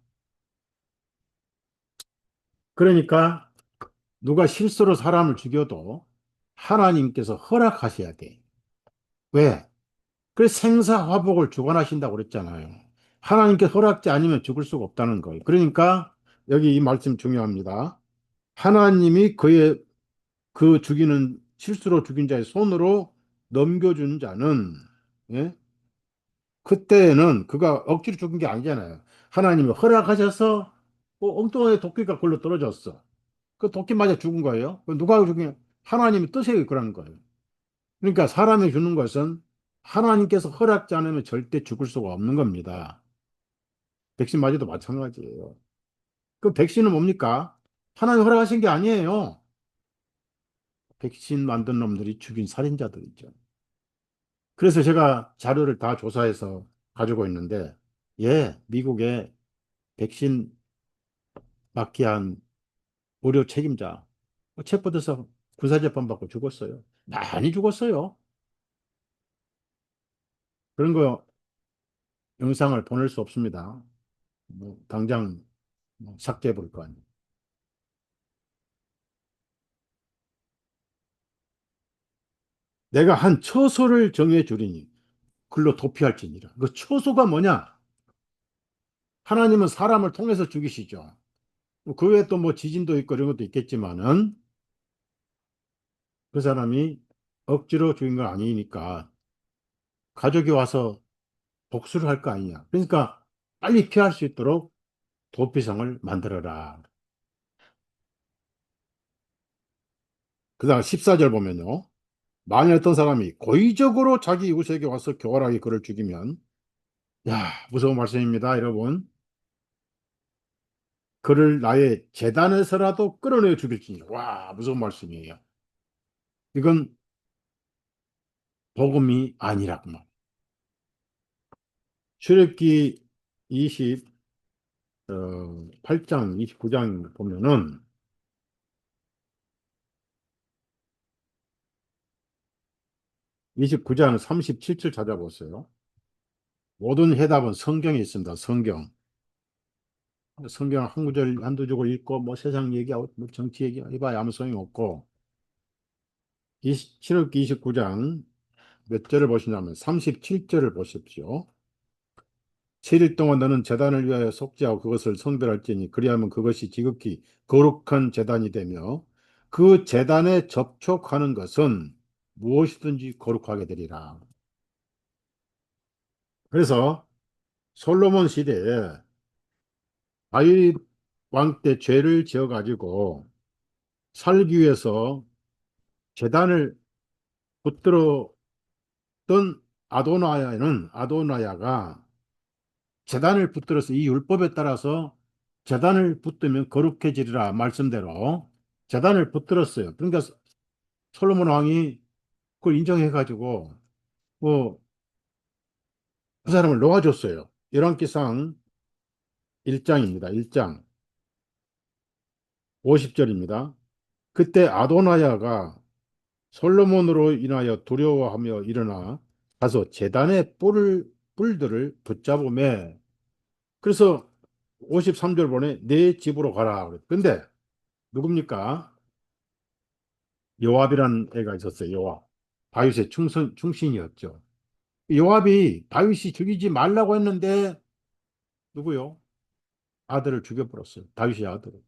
그러니까 누가 실수로 사람을 죽여도 하나님께서 허락하셔야 돼. 왜? 그래서 생사화복을 주관하신다고 그랬잖아요. 하나님께 허락지 아니면 죽을 수가 없다는 거예요. 그러니까 여기 이 말씀 중요합니다. 하나님이 그의 그 죽이는 실수로 죽인 자의 손으로 넘겨준 자는 예? 그때는 그가 억지로 죽은 게 아니잖아요. 하나님이 허락하셔서 엉뚱하게 도끼가 굴러 떨어졌어. 그 도끼 맞아 죽은 거예요. 그 누가 죽인 하나님의 뜻에 그런 거예요. 그러니까 사람이 죽는 것은 하나님께서 허락지 않으면 절대 죽을 수가 없는 겁니다. 백신 맞아도 마찬가지예요. 그 백신은 뭡니까? 하나님 허락하신 게 아니에요. 백신 만든 놈들이 죽인 살인자들이죠. 그래서 제가 자료를 다 조사해서 가지고 있는데, 예, 미국에 백신 맞게 한 의료 책임자, 체포돼서 군사재판 받고 죽었어요. 많이 죽었어요. 그런 거 영상을 보낼 수 없습니다. 뭐 당장 뭐 삭제해 볼 거 아니에요. 내가 한 처소를 정해 주리니 글로 도피할지니라. 그 처소가 뭐냐? 하나님은 사람을 통해서 죽이시죠. 그 외에 또 뭐 지진도 있고 이런 것도 있겠지만은 그 사람이 억지로 죽인 건 아니니까 가족이 와서 복수를 할 거 아니냐. 그러니까 빨리 피할 수 있도록 도피성을 만들어라. 그다음 14절 보면요. 만일 어떤 사람이 고의적으로 자기 이웃에게 와서 교활하게 그를 죽이면 야, 무서운 말씀입니다, 여러분. 그를 나의 재단에서라도 끌어내어 죽일지니. 와, 무서운 말씀이에요. 이건 복음이 아니라구만. 출애굽기 28장, 29장 보면은 29장 37절 찾아보세요. 모든 해답은 성경에 있습니다. 성경. 성경 한 구절, 한두 줄 읽고 뭐 세상 얘기하고 뭐 정치 얘기하고 해봐야 아무 소용이 없고 출애굽기 29장 몇 절을 보시냐면 37절을 보십시오. 7일 동안 너는 제단을 위하여 속죄하고 그것을 성별할지니 그리하면 그것이 지극히 거룩한 제단이 되며 그 제단에 접촉하는 것은 무엇이든지 거룩하게 되리라. 그래서 솔로몬 시대에 다윗 왕 때 죄를 지어 가지고 살기 위해서 제단을 붙들었던 아도나야가 제단을 붙들어서 이 율법에 따라서 제단을 붙들면 거룩해지리라 말씀대로 제단을 붙들었어요. 그러니까 솔로몬 왕이 그걸 인정해가지고 뭐 그 사람을 놓아줬어요. 열왕기상 1장입니다. 1장 50절입니다. 그때 아도나야가 솔로몬으로 인하여 두려워하며 일어나 가서 제단의 뿔들을 붙잡음에 그래서 53절 보내 내 집으로 가라. 근데 누굽니까? 요압이라는 애가 있었어요. 요압. 다윗의 충신이었죠. 요압이 다윗이 죽이지 말라고 했는데 누구요? 아들을 죽여버렸어요. 다윗의 아들을.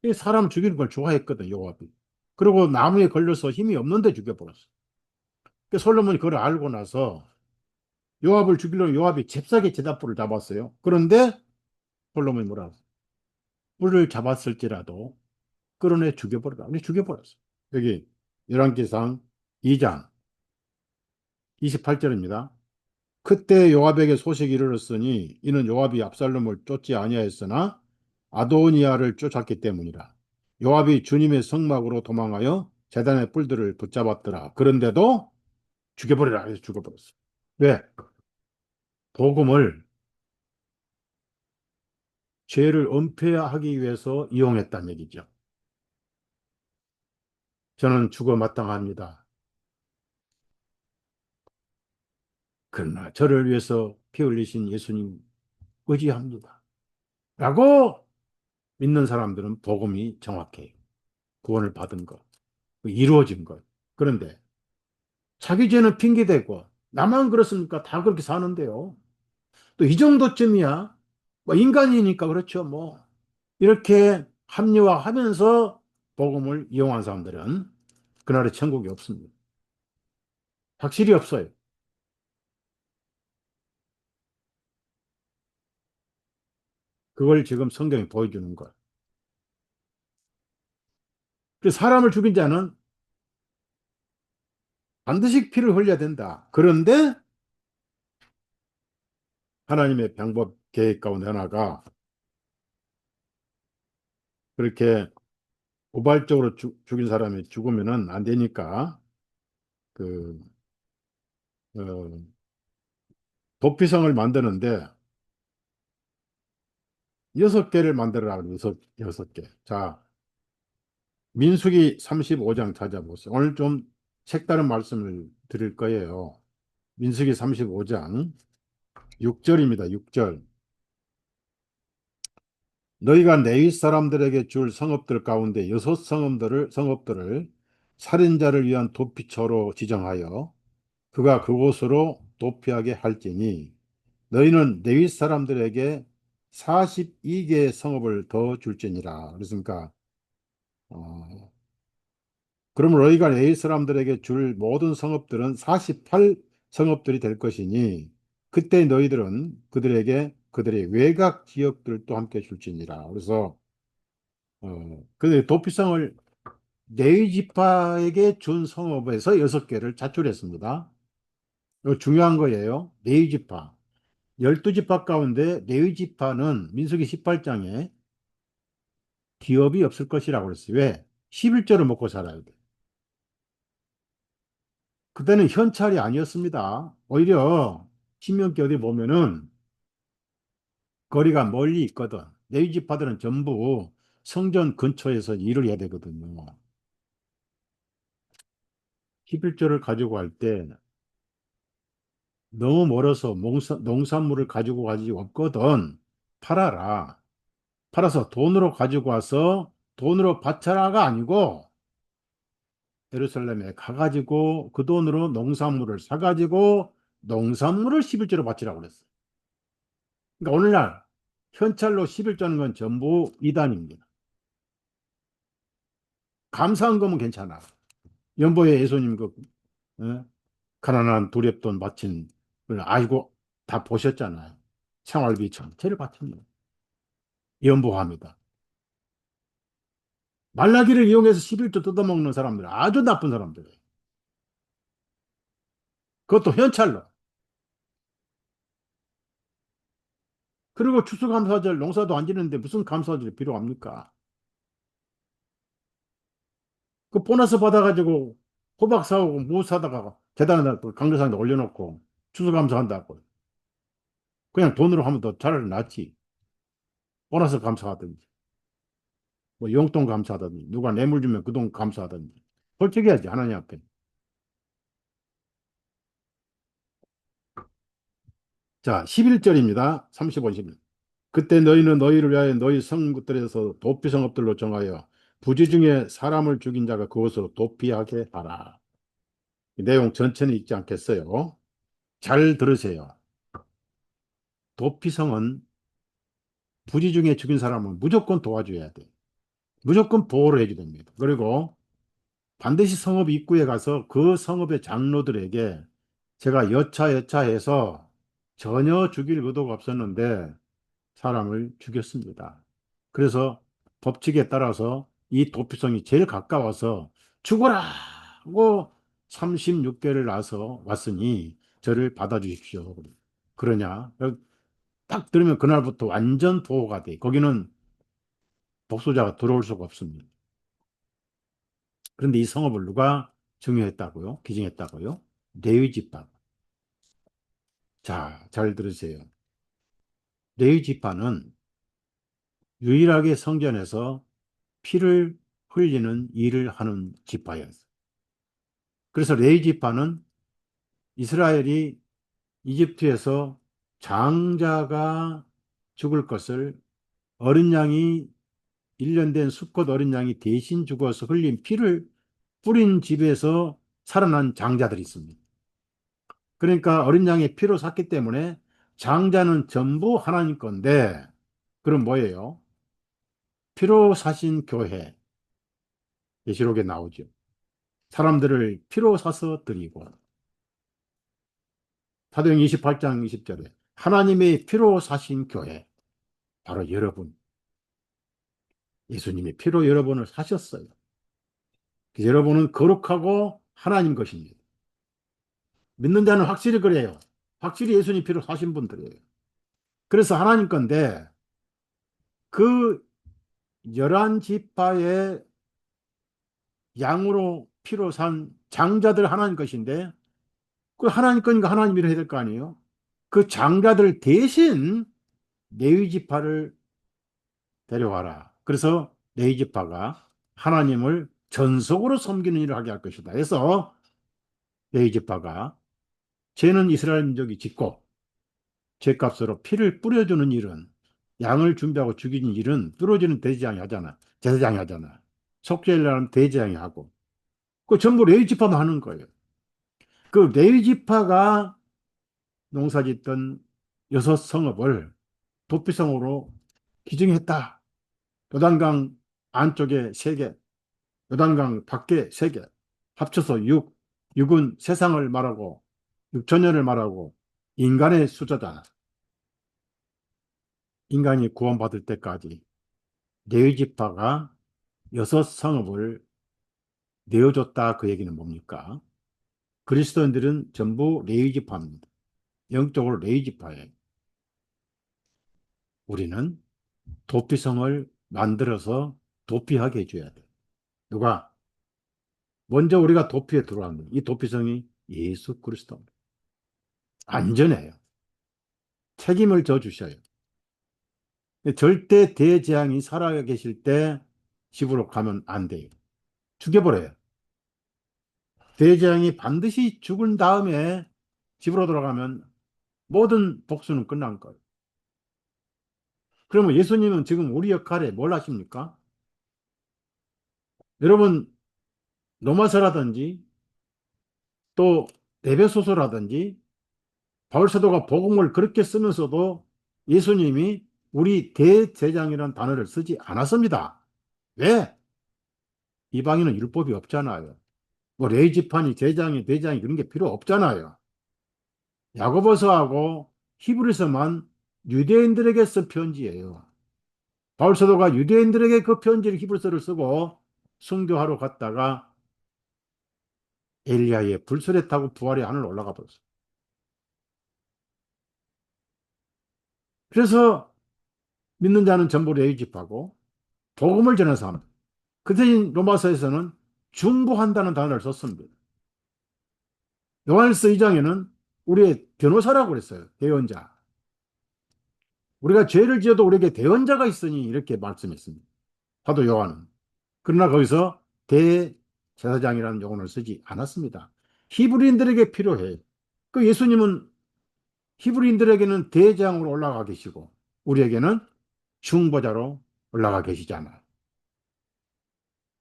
이 사람 죽이는 걸 좋아했거든, 요압이. 그리고 나무에 걸려서 힘이 없는데 죽여버렸어. 그 솔로몬이 그걸 알고 나서 요압을 죽이려고 요압이 잽싸게 제단불을 잡았어요. 그런데 솔로몬이 뭐라 하어 불을 잡았을지라도 끌어내 죽여버리라. 근데 죽여버렸어. 여기 열왕기상 2장 28절입니다. 그때 요압에게 소식이 이르렀으니 이는 요압이 압살롬을 쫓지 아니하였으나 아도니아를 쫓았기 때문이라. 요압이 주님의 성막으로 도망하여 제단의 뿔들을 붙잡았더라. 그런데도 죽여버리라 해서 죽여버렸어. 왜? 복음을 죄를 은폐하기 위해서 이용했다는 얘기죠. 저는 죽어 마땅합니다. 그러나 저를 위해서 피 흘리신 예수님 의지합니다. 라고 믿는 사람들은 복음이 정확해요. 구원을 받은 것, 이루어진 것. 그런데 자기 죄는 핑계대고 나만 그렇습니까? 다 그렇게 사는데요. 또 이 정도쯤이야. 뭐 인간이니까 그렇죠. 뭐 이렇게 합리화하면서 복음을 이용한 사람들은 그날의 천국이 없습니다. 확실히 없어요. 그걸 지금 성경이 보여주는 것. 그래서 사람을 죽인 자는 반드시 피를 흘려야 된다. 그런데 하나님의 방법 계획 가운데 하나가 그렇게 우발적으로 죽인 사람이 죽으면은 안 되니까 그 어, 도피성을 만드는데 6개를 만들어라. 여섯 개. 자, 민수기 35장 찾아보세요. 오늘 좀 색다른 말씀을 드릴 거예요. 민수기 35장 6절입니다. 6절. 너희가 레위 사람들에게 줄 성읍들 가운데 여섯 성읍들을 살인자를 위한 도피처로 지정하여 그가 그곳으로 도피하게 할지니 너희는 레위 사람들에게 42개의 성읍을 더 줄지니라. 그렇습니까? 어, 그러면 너희가 레위 사람들에게 줄 모든 성읍들은 48 성읍들이 될 것이니 그때 너희들은 그들에게 그들의 외곽 지역들도 함께 줄지니라. 그래서 근데 도피성을 레위 지파에게 준 성읍에서 6개를 차출했습니다. 이거 중요한 거예요. 레위 지파. 12지파 가운데 레위 지파는 민수기 18장에 기업이 없을 것이라고 그랬어요. 왜? 11조를 먹고 살아야 돼. 그때는 현찰이 아니었습니다. 오히려 신명기 어디 보면은 거리가 멀리 있거든. 레위 지파들은 전부 성전 근처에서 일을 해야 되거든요. 11조를 가지고 갈 때 너무 멀어서 농산물을 가지고 가지 없거든. 팔아라. 팔아서 돈으로 가지고 와서 돈으로 바쳐라가 아니고 예루살렘에 가가지고 그 돈으로 농산물을 사가지고 농산물을 11조로 바치라고 그랬어요. 그러니까 오늘날 현찰로 11조는 건 전부 이단입니다. 감사한 거면 괜찮아. 연보에 예수님 그 어? 가난한 두렵돈 바친 걸 알고 다 보셨잖아요. 생활비 전체를 바칩니다. 연보합니다. 말라기를 이용해서 11조 뜯어먹는 사람들 아주 나쁜 사람들이에요. 그것도 현찰로. 그리고 추수감사절 농사도 안 지는데 무슨 감사절이 필요합니까? 그 보너스 받아가지고 호박 사오고 무 사다가 계단에다 강조상에 올려놓고 추수감사한다고. 그냥 돈으로 하면 더 차라리 낫지. 보너스 감사하든지, 뭐 용돈 감사하든지, 누가 뇌물 주면 그 돈 감사하든지. 솔직히 해야지, 하나님 앞에. 자, 11절입니다. 35, 11. 그때 너희는 너희를 위하여 너희 성들에서 도피 성읍들로 정하여 부지 중에 사람을 죽인 자가 그곳으로 도피하게 하라. 이 내용 전체는 읽지 않겠어요. 잘 들으세요. 도피성은 부지 중에 죽인 사람은 무조건 도와줘야 돼. 무조건 보호를 해줘야 됩니다. 그리고 반드시 성읍 입구에 가서 그 성읍의 장로들에게 제가 여차여차해서 전혀 죽일 의도가 없었는데 사람을 죽였습니다. 그래서 법칙에 따라서 이 도피성이 제일 가까워서 죽어라 하고 36개를 나서 왔으니 저를 받아주십시오. 그러냐? 딱 들으면 그날부터 완전 보호가 돼. 거기는 독소자가 들어올 수가 없습니다. 그런데 이 성읍을 누가 정의했다고요? 기증했다고요? 레위 지파. 자, 잘 들으세요. 레위 지파는 유일하게 성전에서 피를 흘리는 일을 하는 지파였어요. 그래서 레위 지파는 이스라엘이 이집트에서 장자가 죽을 것을 어린 양이 1년 된 수컷 어린 양이 대신 죽어서 흘린 피를 뿌린 집에서 살아난 장자들이 있습니다. 그러니까 어린 양의 피로 샀기 때문에 장자는 전부 하나님 건데, 그럼 뭐예요? 피로 사신 교회, 계시록에 나오죠. 사람들을 피로 사서 드리고, 사도행 28장 20절에 하나님의 피로 사신 교회, 바로 여러분, 예수님이 피로 여러분을 사셨어요. 여러분은 거룩하고 하나님 것입니다. 믿는 자는 확실히 그래요. 확실히 예수님 피로 사신 분들이에요. 그래서 하나님 건데, 그 열한 지파의 양으로 피로 산 장자들 하나님 것인데, 그 하나님 거니까 하나님이라 해야 될 거 아니에요? 그 장자들 대신 레위 지파를 데려와라. 그래서 레위 지파가 하나님을 전속으로 섬기는 일을 하게 할 것이다. 그래서 레위 지파가 죄는 이스라엘 민족이 짓고 죄값으로 피를 뿌려주는 일은, 양을 준비하고 죽이는 일은 뚫어지는 대제사장이 하잖아. 제사장이 하잖아. 속죄일날은 대제사장이 하고. 그 전부 레위 지파만 하는 거예요. 그 레위 지파가 농사짓던 여섯 성읍을 도피성으로 기증했다. 요단강 안쪽에 세 개, 요단강 밖에 세 개, 합쳐서 6. 6은 세상을 말하고 6천년을 말하고 인간의 숫자다. 인간이 구원받을 때까지 레위 지파가 여섯 성읍을 내어줬다. 그 얘기는 뭡니까? 그리스도인들은 전부 레위 지파입니다. 영적으로 레위 지파예요. 우리는 도피성을 만들어서 도피하게 해줘야 돼. 누가? 먼저 우리가 도피에 들어왔는 이 도피성이 예수 그리스도입니다. 안전해요. 책임을 져 주셔요. 절대 대재앙이 살아 계실 때 집으로 가면 안 돼요. 죽여버려요. 대재앙이 반드시 죽은 다음에 집으로 돌아가면 모든 복수는 끝난 거예요. 그러면 예수님은 지금 우리 역할에 뭘 하십니까? 여러분, 로마서라든지 또 에베소서라든지 바울사도가 복음을 그렇게 쓰면서도 예수님이 우리 대제장이라는 단어를 쓰지 않았습니다. 왜? 이방인은 율법이 없잖아요. 뭐 레위지판이 제장이 대장이 그런 게 필요 없잖아요. 야고보서하고 히브리서만 유대인들에게 쓴 편지예요. 바울사도가 유대인들에게 그 편지를 히브리서를 쓰고 순교하러 갔다가 엘리야의 불설에 타고 부활의 하늘 올라가 버렸어요. 그래서 믿는 자는 전부 레위집하고 복음을 전하는 사람. 그 대신 로마서에서는 중보한다는 단어를 썼습니다. 요한일서 2장에는 우리의 변호사라고 그랬어요. 대언자. 우리가 죄를 지어도 우리에게 대언자가 있으니 이렇게 말씀했습니다. 사도 요한은. 그러나 거기서 대제사장이라는 용어를 쓰지 않았습니다. 히브리인들에게 필요해. 그 예수님은 히브리인들에게는 대장으로 올라가 계시고 우리에게는 중보자로 올라가 계시잖아요.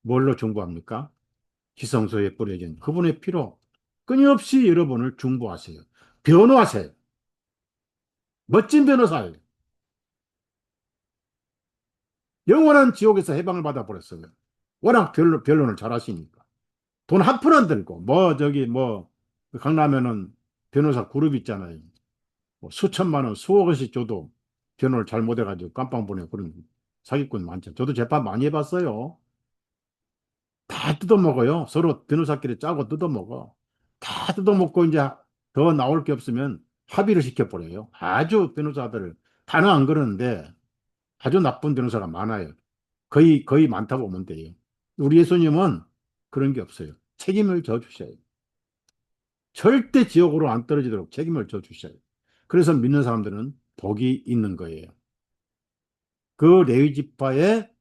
뭘로 중보합니까? 지성소에 뿌려진 그분의 피로 끊임없이 여러분을 중보하세요. 변호하세요. 멋진 변호사예요. 영원한 지옥에서 해방을 받아버렸어요. 워낙 변론을 잘하시니까. 돈 한 푼 안 들고, 뭐, 저기, 뭐, 강남에는 변호사 그룹 있잖아요. 뭐 수천만 원, 수억 원씩 줘도 변호를 잘못해가지고 깜빵 보내 그런 사기꾼 많죠. 저도 재판 많이 해봤어요. 다 뜯어먹어요. 서로 변호사끼리 짜고 뜯어먹어. 다 뜯어먹고 이제 더 나올 게 없으면 합의를 시켜버려요. 아주 변호사들, 다는 안 그러는데 아주 나쁜 변호사가 많아요. 거의 많다고 보면 돼요. 우리 예수님은 그런 게 없어요. 책임을 져 주셔요. 절대 지옥으로 안 떨어지도록 책임을 져 주셔요. 그래서 믿는 사람들은 복이 있는 거예요. 그 레위 지파의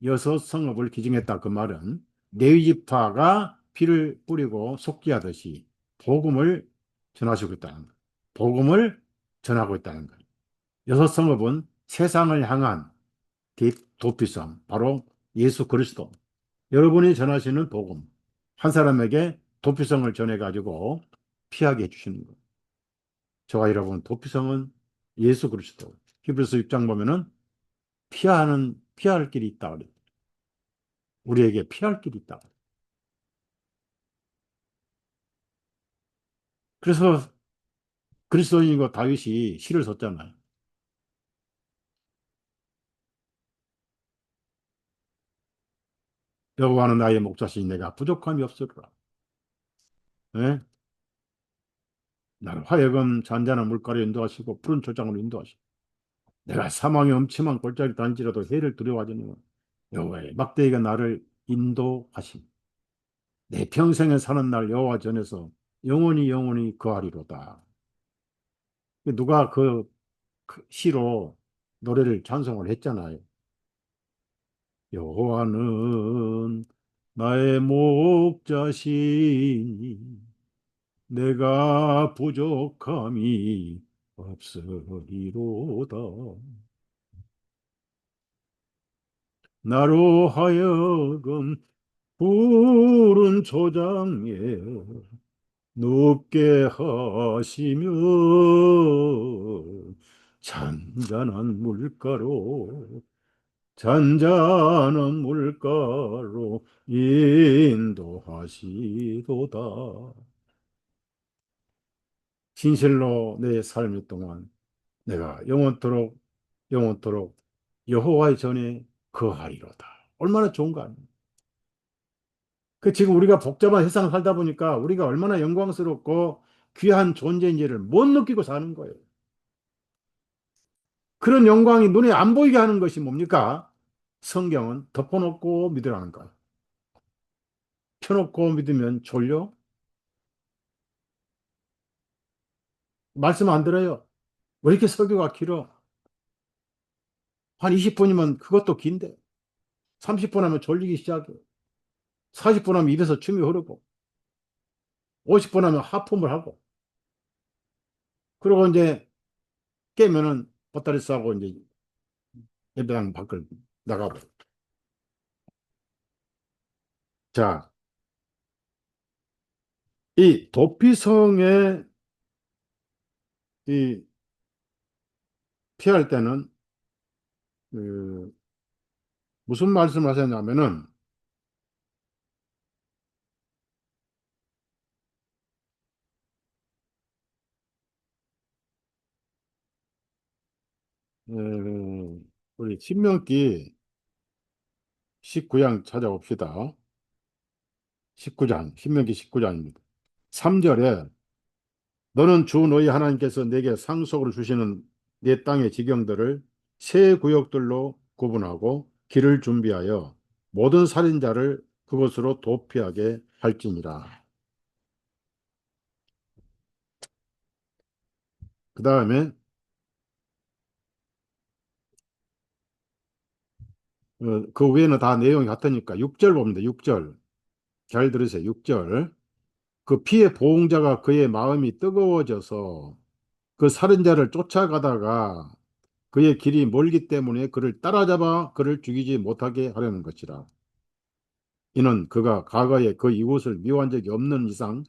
여섯 성읍을 기증했다. 그 말은 레위 지파가 피를 뿌리고 속죄하듯이 복음을 전하시고 있다는 거예요. 복음을 전하고 있다는 거예요. 여섯 성읍은 세상을 향한 도피성, 바로 예수 그리스도. 여러분이 전하시는 복음, 한 사람에게 도피성을 전해가지고 피하게 해주시는 거예요. 저와 여러분, 도피성은 예수 그리스도. 히브리서 6장 보면은 피할 길이 있다. 그래요. 우리에게 피할 길이 있다. 그래서 그리스도인이고 다윗이 시를 썼잖아요. 여호와는 나의 목자시니 내가 부족함이 없으리라. 예? 나를 하여금 잔잔한 물가로 인도하시고 푸른 초장으로 인도하시고 내가 사망의 엄침한 골짜기 단지라도 해를 두려워하지는 여호와의 막대기가 나를 인도하심. 내 평생에 사는 날 여호와 전에서 영원히 영원히 거하리로다. 누가 그 시로 노래를 찬송을 했잖아요. 여호와는 나의 목자시니 내가 부족함이 없으리로다. 나로 하여금 푸른 초장에 눕게 하시며 잔잔한 물가로 잔잔한 물가로 인도하시도다. 진실로 내 삶 동안 내가 영원토록 여호와의 전에 거하리로다. 얼마나 좋은 거 아니에요? 그 지금 우리가 복잡한 세상 살다 보니까 우리가 얼마나 영광스럽고 귀한 존재인지를 못 느끼고 사는 거예요. 그런 영광이 눈에 안 보이게 하는 것이 뭡니까? 성경은 덮어놓고 믿으라는 거예요. 켜놓고 믿으면 졸려? 말씀 안 들어요. 왜 이렇게 설교가 길어? 한 20분이면 그것도 긴데 30분 하면 졸리기 시작해. 40분 하면 입에서 침이 흐르고 50분 하면 하품을 하고 그리고 이제 깨면은 보따리 싸고 이제 예배당 밖을 나가고. 자, 이 도피성에 이 피할 때는 그 무슨 말씀을 하셨냐면은 우리 신명기 19장 찾아봅시다. 19장, 신명기 19장입니다. 3절에 너는 주 너희 하나님께서 내게 상속으로 주시는 내 땅의 지경들을 세 구역들로 구분하고 길을 준비하여 모든 살인자를 그곳으로 도피하게 할지니라. 그 다음에 그 위에는 다 내용이 같으니까 6절 봅니다. 6절. 잘 들으세요. 6절. 그 피해 보응자가 그의 마음이 뜨거워져서 그 살인자를 쫓아가다가 그의 길이 멀기 때문에 그를 따라잡아 그를 죽이지 못하게 하려는 것이라. 이는 그가 과거에 그 이웃을 미워한 적이 없는 이상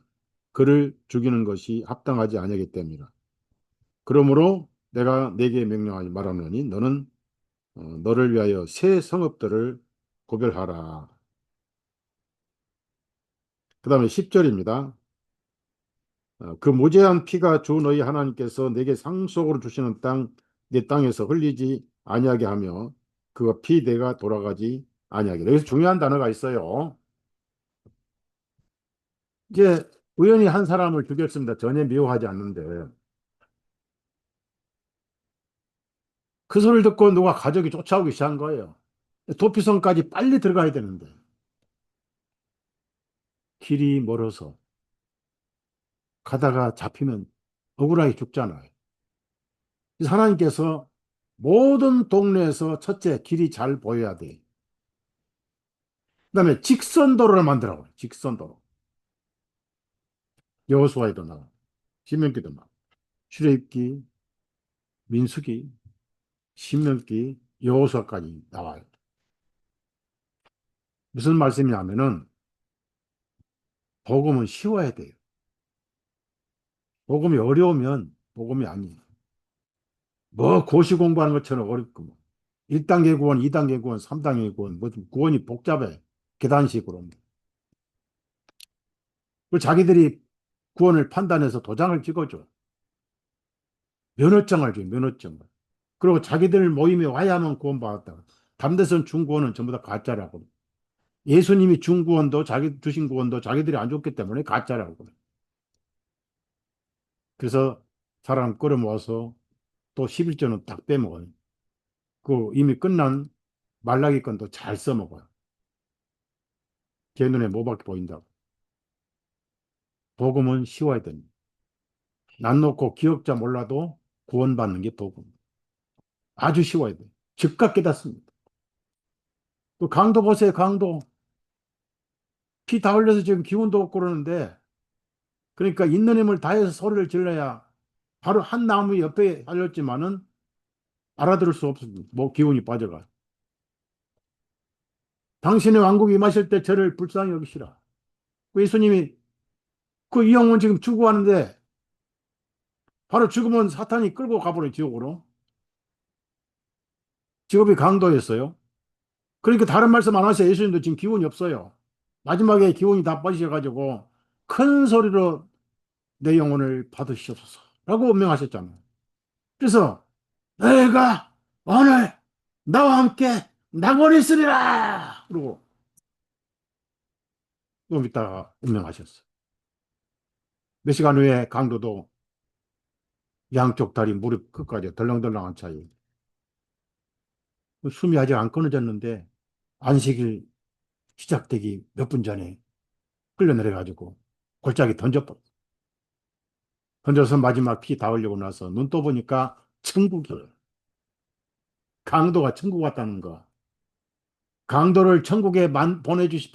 그를 죽이는 것이 합당하지 아니하기 때문이라. 그러므로 내가 네게 명령하지 말하노니 너는 너를 위하여 새 성읍들을 구별하라. 그 다음에 10절입니다. 그 무제한 피가 주 너희 하나님께서 내게 상속으로 주시는 땅, 내 땅에서 흘리지 아니하게 하며 그가 피 내가 돌아가지 아니하게. 여기서 중요한 단어가 있어요. 이제 우연히 한 사람을 죽였습니다. 전혀 미워하지 않는데 그 소리를 듣고 누가 가족이 쫓아오기 시작한 거예요. 도피성까지 빨리 들어가야 되는데 길이 멀어서 가다가 잡히면 억울하게 죽잖아요. 그래서 하나님께서 모든 동네에서 첫째 길이 잘 보여야 돼. 그다음에 직선도로를 만들라고 그래. 직선도로. 여호수아에도 나와. 신명기도 나와. 출애굽기, 민수기, 신명기, 여호수아까지 나와요. 무슨 말씀이냐면은 복음은 쉬워야 돼요. 복음이 어려우면 복음이 아니에요. 뭐 고시 공부하는 것처럼 어렵고 뭐. 1단계 구원, 2단계 구원, 3단계 구원, 뭐 구원이 복잡해. 계단식으로. 그리고 자기들이 구원을 판단해서 도장을 찍어줘. 면허증을 줘, 면허증을. 그리고 자기들 모임에 와야만 구원받았다. 담대선 중구원은 전부 다 가짜라고. 예수님이 준 구원도 자기 주신 구원도 자기들이 안 줬기 때문에 가짜라고. 그래서 사람 끌어모아서 또 11조는 딱 빼먹어요. 그 이미 끝난 말라기 건도 잘 써먹어요. 제 눈에 뭐밖에 보인다고. 복음은 쉬워야 됩니다. 난 놓고 기억자 몰라도 구원받는 게 복음. 아주 쉬워야 돼요. 즉각 깨닫습니다. 그 강도 보세요, 강도. 피 다 흘려서 지금 기운도 없고 그러는데, 그러니까 있는 힘을 다해서 소리를 질러야 바로 한 나무 옆에 달렸지만은 알아들을 수 없습니다. 뭐 기운이 빠져가. 당신의 왕국이 임하실 때 저를 불쌍히 여기시라. 그 예수님이 그 이 영혼 지금 죽어가는데 바로 죽으면 사탄이 끌고 가버려 지옥으로. 직업이 강도였어요. 그러니까 다른 말씀 안 하세요. 예수님도 지금 기운이 없어요. 마지막에 기운이 다 빠지셔가지고 큰 소리로 내 영혼을 받으시옵소서 라고 운명하셨잖아요. 그래서 내가 오늘 나와 함께 낙원에 있으리라 그러고 좀 있다가 운명하셨어요. 몇 시간 후에 강도도 양쪽 다리 무릎 끝까지 덜렁덜렁한 차이. 숨이 아직 안 끊어졌는데 안식일 시작되기 몇 분 전에 끌려내려가지고 골짜기 던져버렸어. 던져서 마지막 피 다 흘리고 나서 눈 떠보니까 천국이에요. 강도가 천국 왔다는 거. 강도를 천국에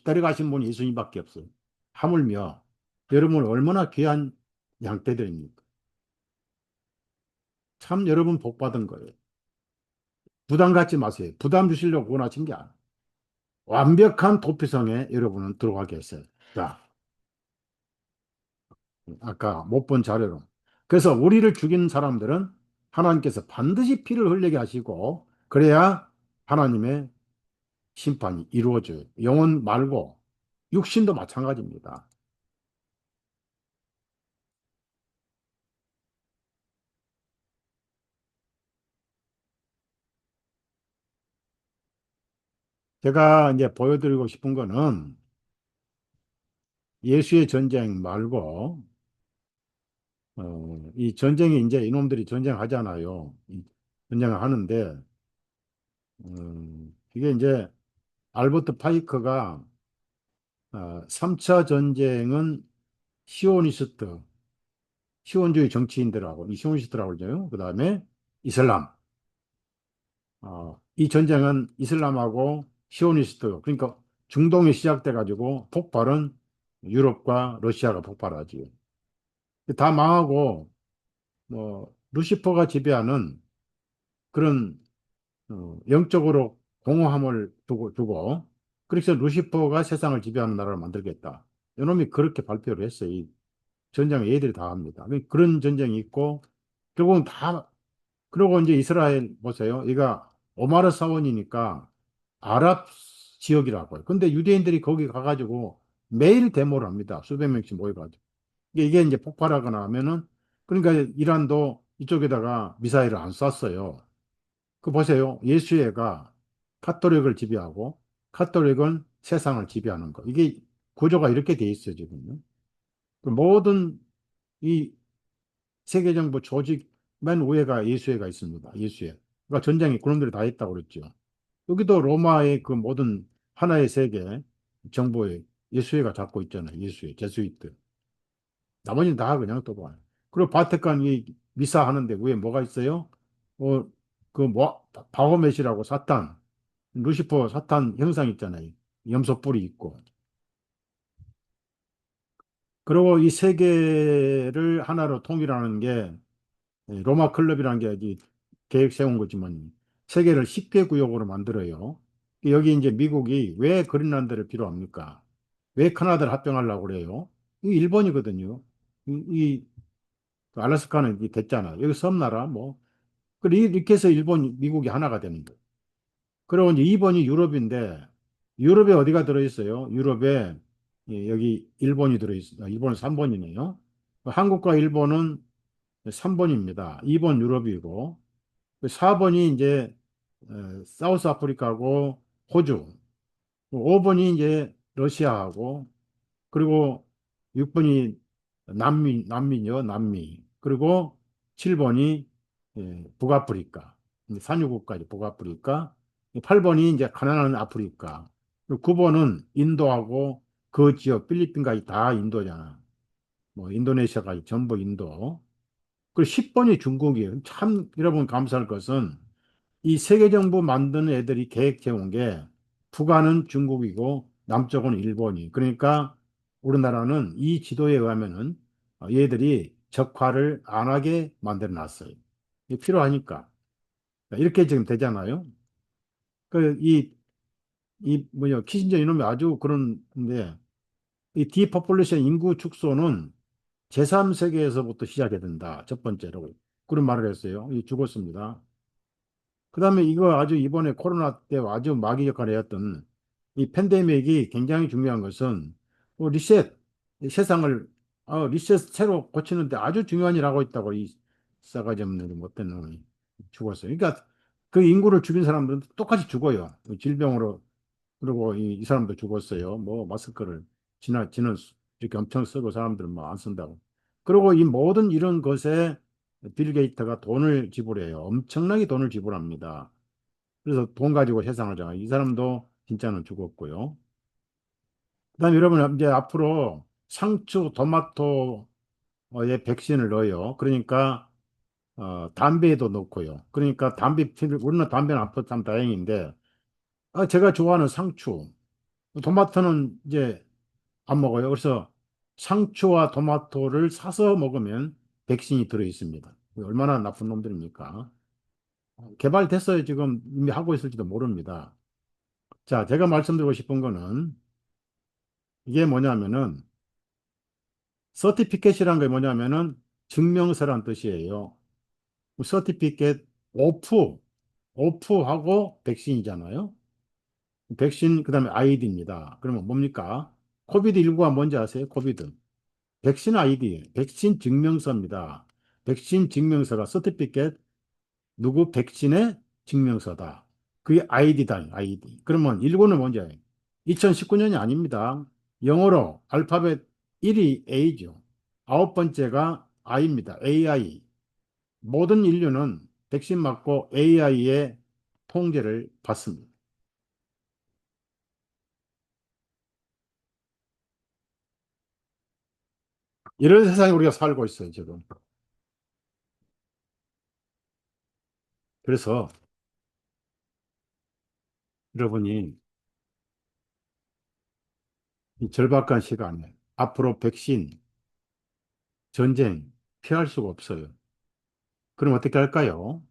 데려가신 분이 예수님밖에 없어요. 하물며 여러분 얼마나 귀한 양떼들입니까? 참 여러분 복 받은 거예요. 부담 갖지 마세요. 부담 주시려고 원하신 게 아니에요. 완벽한 도피성에 여러분은 들어가게 했어요. 자, 아까 못 본 자료로. 그래서 우리를 죽인 사람들은 하나님께서 반드시 피를 흘리게 하시고 그래야 하나님의 심판이 이루어져요. 영혼 말고 육신도 마찬가지입니다. 제가 이제 보여드리고 싶은 거는 예수의 전쟁 말고 이 전쟁이 이제 이놈들이 전쟁하잖아요. 전쟁을 하는데 이게 이제 알버트 파이커가 3차 전쟁은 시오니스트, 시온주의 정치인들하고 이 시오니스트라고 그러죠. 그다음에 이슬람. 이 전쟁은 이슬람하고 시오니스트, 그러니까 중동이 시작돼 가지고 폭발은 유럽과 러시아가 폭발하지. 다 망하고 뭐 루시퍼가 지배하는 그런 영적으로 공허함을 두고 그래서 루시퍼가 세상을 지배하는 나라를 만들겠다. 이놈이 그렇게 발표를 했어요. 이 전쟁을 얘들이 다 합니다. 그런 전쟁이 있고 결국은 다 그러고 이제 이스라엘 보세요. 얘가 오마르 사원이니까 아랍 지역이라고요. 근데 유대인들이 거기 가가지고 매일 데모를 합니다. 수백 명씩 모여가지고. 이게 이제 폭발하거나 하면은, 그러니까 이란도 이쪽에다가 미사일을 안 쐈어요. 그 보세요. 예수회가 카톨릭을 지배하고 카톨릭은 세상을 지배하는 거. 이게 구조가 이렇게 돼 있어요, 지금요. 그 모든 이 세계정부 조직 맨 위에가 예수회가 있습니다. 예수회. 그러니까 전쟁이 그놈들이 다 했다고 그랬죠. 여기도 로마의 그 모든 하나의 세계 정부에 예수회가 잡고 있잖아요. 예수회, 제수이트. 나머지는 다 그냥 또 봐요. 그리고 바티칸 이 미사 하는데 위에 뭐가 있어요? 그 뭐, 바호멧이라고 사탄, 루시퍼 사탄 형상 있잖아요. 염소 뿔이 있고. 그리고 이 세계를 하나로 통일하는 게 로마 클럽이라는 게 이제 계획 세운 거지만 세계를 10개 구역으로 만들어요. 여기 이제 미국이 왜 그린란드를 필요합니까? 왜 캐나다를 합병하려고 그래요? 이 일본이거든요. 이 알래스카는 이게 됐잖아. 여기 섬나라 뭐. 그래 이렇게 해서 일본, 미국이 하나가 되는 거예요. 그리고 이제 2번이 유럽인데 유럽에 어디가 들어있어요? 유럽에 여기 일본이 들어있어요. 일본은 3번이네요. 한국과 일본은 3번입니다. 2번 유럽이고 4번이 이제 사우스 아프리카고 호주, 5번이 이제 러시아하고 그리고 6번이 난민이요, 남미. 그리고 7번이 북아프리카. 산유국가죠, 북아프리카. 8번이 이제 가난한 아프리카. 그리고 9번은 인도하고 그 지역, 필리핀까지 다 인도잖아. 뭐, 인도네시아까지 전부 인도. 그리고 10번이 중국이에요. 참, 여러분 감사할 것은 이 세계정부 만드는 애들이 계획 세운 게 북한은 중국이고 남쪽은 일본이. 그러니까 우리나라는 이 지도에 의하면은 얘들이 적화를 안 하게 만들어 놨어요. 이게 필요하니까. 이렇게 지금 되잖아요. 뭐냐, 키신저 이놈이 아주 그런데 이 디퍼플레이션 인구 축소는 제3세계에서부터 시작해야 된다. 첫 번째로. 그런 말을 했어요. 이 죽었습니다. 그다음에 이거 아주 이번에 코로나 때 아주 마귀 역할을 했던 이 팬데믹이 굉장히 중요한 것은 리셋, 이 세상을 리셋 새로 고치는데 아주 중요한 일 하고 있다고 이 싸가지 없는 못된 놈이 죽었어요. 그러니까 그 인구를 죽인 사람들은 똑같이 죽어요. 질병으로. 그리고 이 사람도 죽었어요. 뭐 마스크를 지는 이렇게 엄청 쓰고 사람들은 뭐 안 쓴다고. 그리고 이 모든 이런 것에 빌 게이트가 돈을 지불해요. 엄청나게 돈을 지불합니다. 그래서 돈 가지고 세상을 정해. 이 사람도 진짜는 죽었고요. 그다음에 여러분 이제 앞으로 상추, 토마토에 백신을 넣어요. 그러니까 담배에도 넣고요. 그러니까 우리는 담배는 안 피워서 참 다행인데 제가 좋아하는 상추, 토마토는 이제 안 먹어요. 그래서 상추와 토마토를 사서 먹으면 백신이 들어 있습니다. 얼마나 나쁜 놈들입니까? 개발됐어요. 지금 이미 하고 있을지도 모릅니다. 자, 제가 말씀드리고 싶은 거는 이게 뭐냐면은 서티피켓이란 게 뭐냐면은 증명서란 뜻이에요. 서티피켓 오프하고 백신이잖아요. 백신 그다음에 아이디입니다. 그러면 뭡니까? 코비드19가 뭔지 아세요? 코비드. 백신 아이디, 백신 증명서입니다. 백신 증명서가 서티피켓 누구 백신의 증명서다. 그게 아이디다, 아이디. 그러면 1번은 뭔지 알아요? 2019년이 아닙니다. 영어로 알파벳 1이 A죠. 아홉 번째가 I입니다. AI. 모든 인류는 백신 맞고 AI의 통제를 받습니다. 이런 세상에 우리가 살고 있어요, 지금. 그래서 여러분이 이 절박한 시간에 앞으로 백신, 전쟁 피할 수가 없어요. 그럼 어떻게 할까요?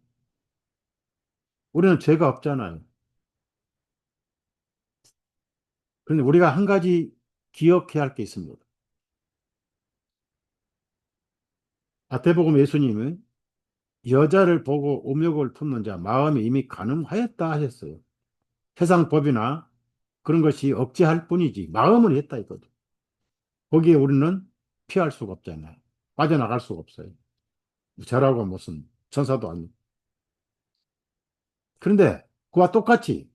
우리는 죄가 없잖아요. 그런데 우리가 한 가지 기억해야 할 게 있습니다. 마태복음 예수님은 여자를 보고 음욕을 품는 자 마음이 이미 간음하였다 하셨어요. 세상 법이나 그런 것이 억제할 뿐이지 마음은 했다 이거죠. 거기에 우리는 피할 수가 없잖아요. 빠져나갈 수가 없어요. 저라고 무슨 천사도 아니고. 그런데 그와 똑같이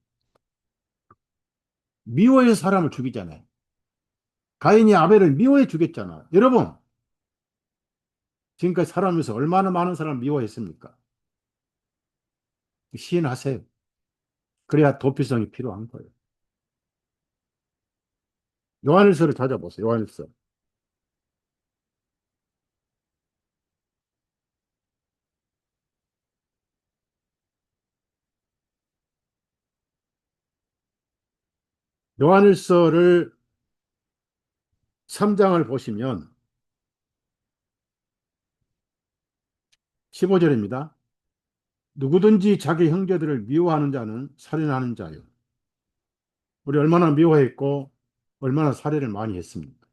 미워해서 사람을 죽이잖아요. 가인이 아벨을 미워해 죽였잖아. 여러분, 지금까지 살아오면서 얼마나 많은 사람을 미워했습니까? 시인하세요. 그래야 도피성이 필요한 거예요. 요한일서를 찾아보세요. 요한일서. 요한일서를 3장을 보시면 15절입니다. 누구든지 자기 형제들을 미워하는 자는 살인하는 자요. 우리 얼마나 미워했고 얼마나 살인을 많이 했습니까?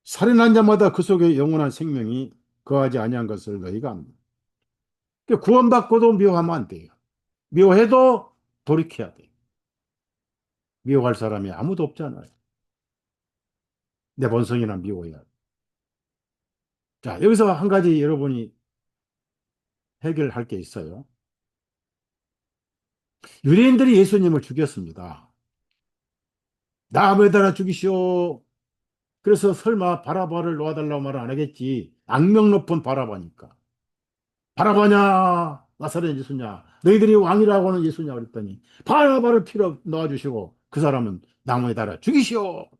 살인한 자마다 그 속에 영원한 생명이 거하지 아니한 것을 너희가 압니다. 그러니까 구원받고도 미워하면 안 돼요. 미워해도 돌이켜야 돼요. 미워할 사람이 아무도 없잖아요. 내 본성이나 미워해야 돼. 자, 여기서 한 가지 여러분이 해결할 게 있어요. 유대인들이 예수님을 죽였습니다. 나무에다가 죽이시오. 그래서 설마 바라바를 놓아달라고 말을 안 하겠지. 악명 높은 바라바니까. 바라바냐, 나사렛 예수냐, 너희들이 왕이라고 하는 예수냐 그랬더니 바라바를 필요 놓아주시고 그 사람은 나무에 달아 죽이시오.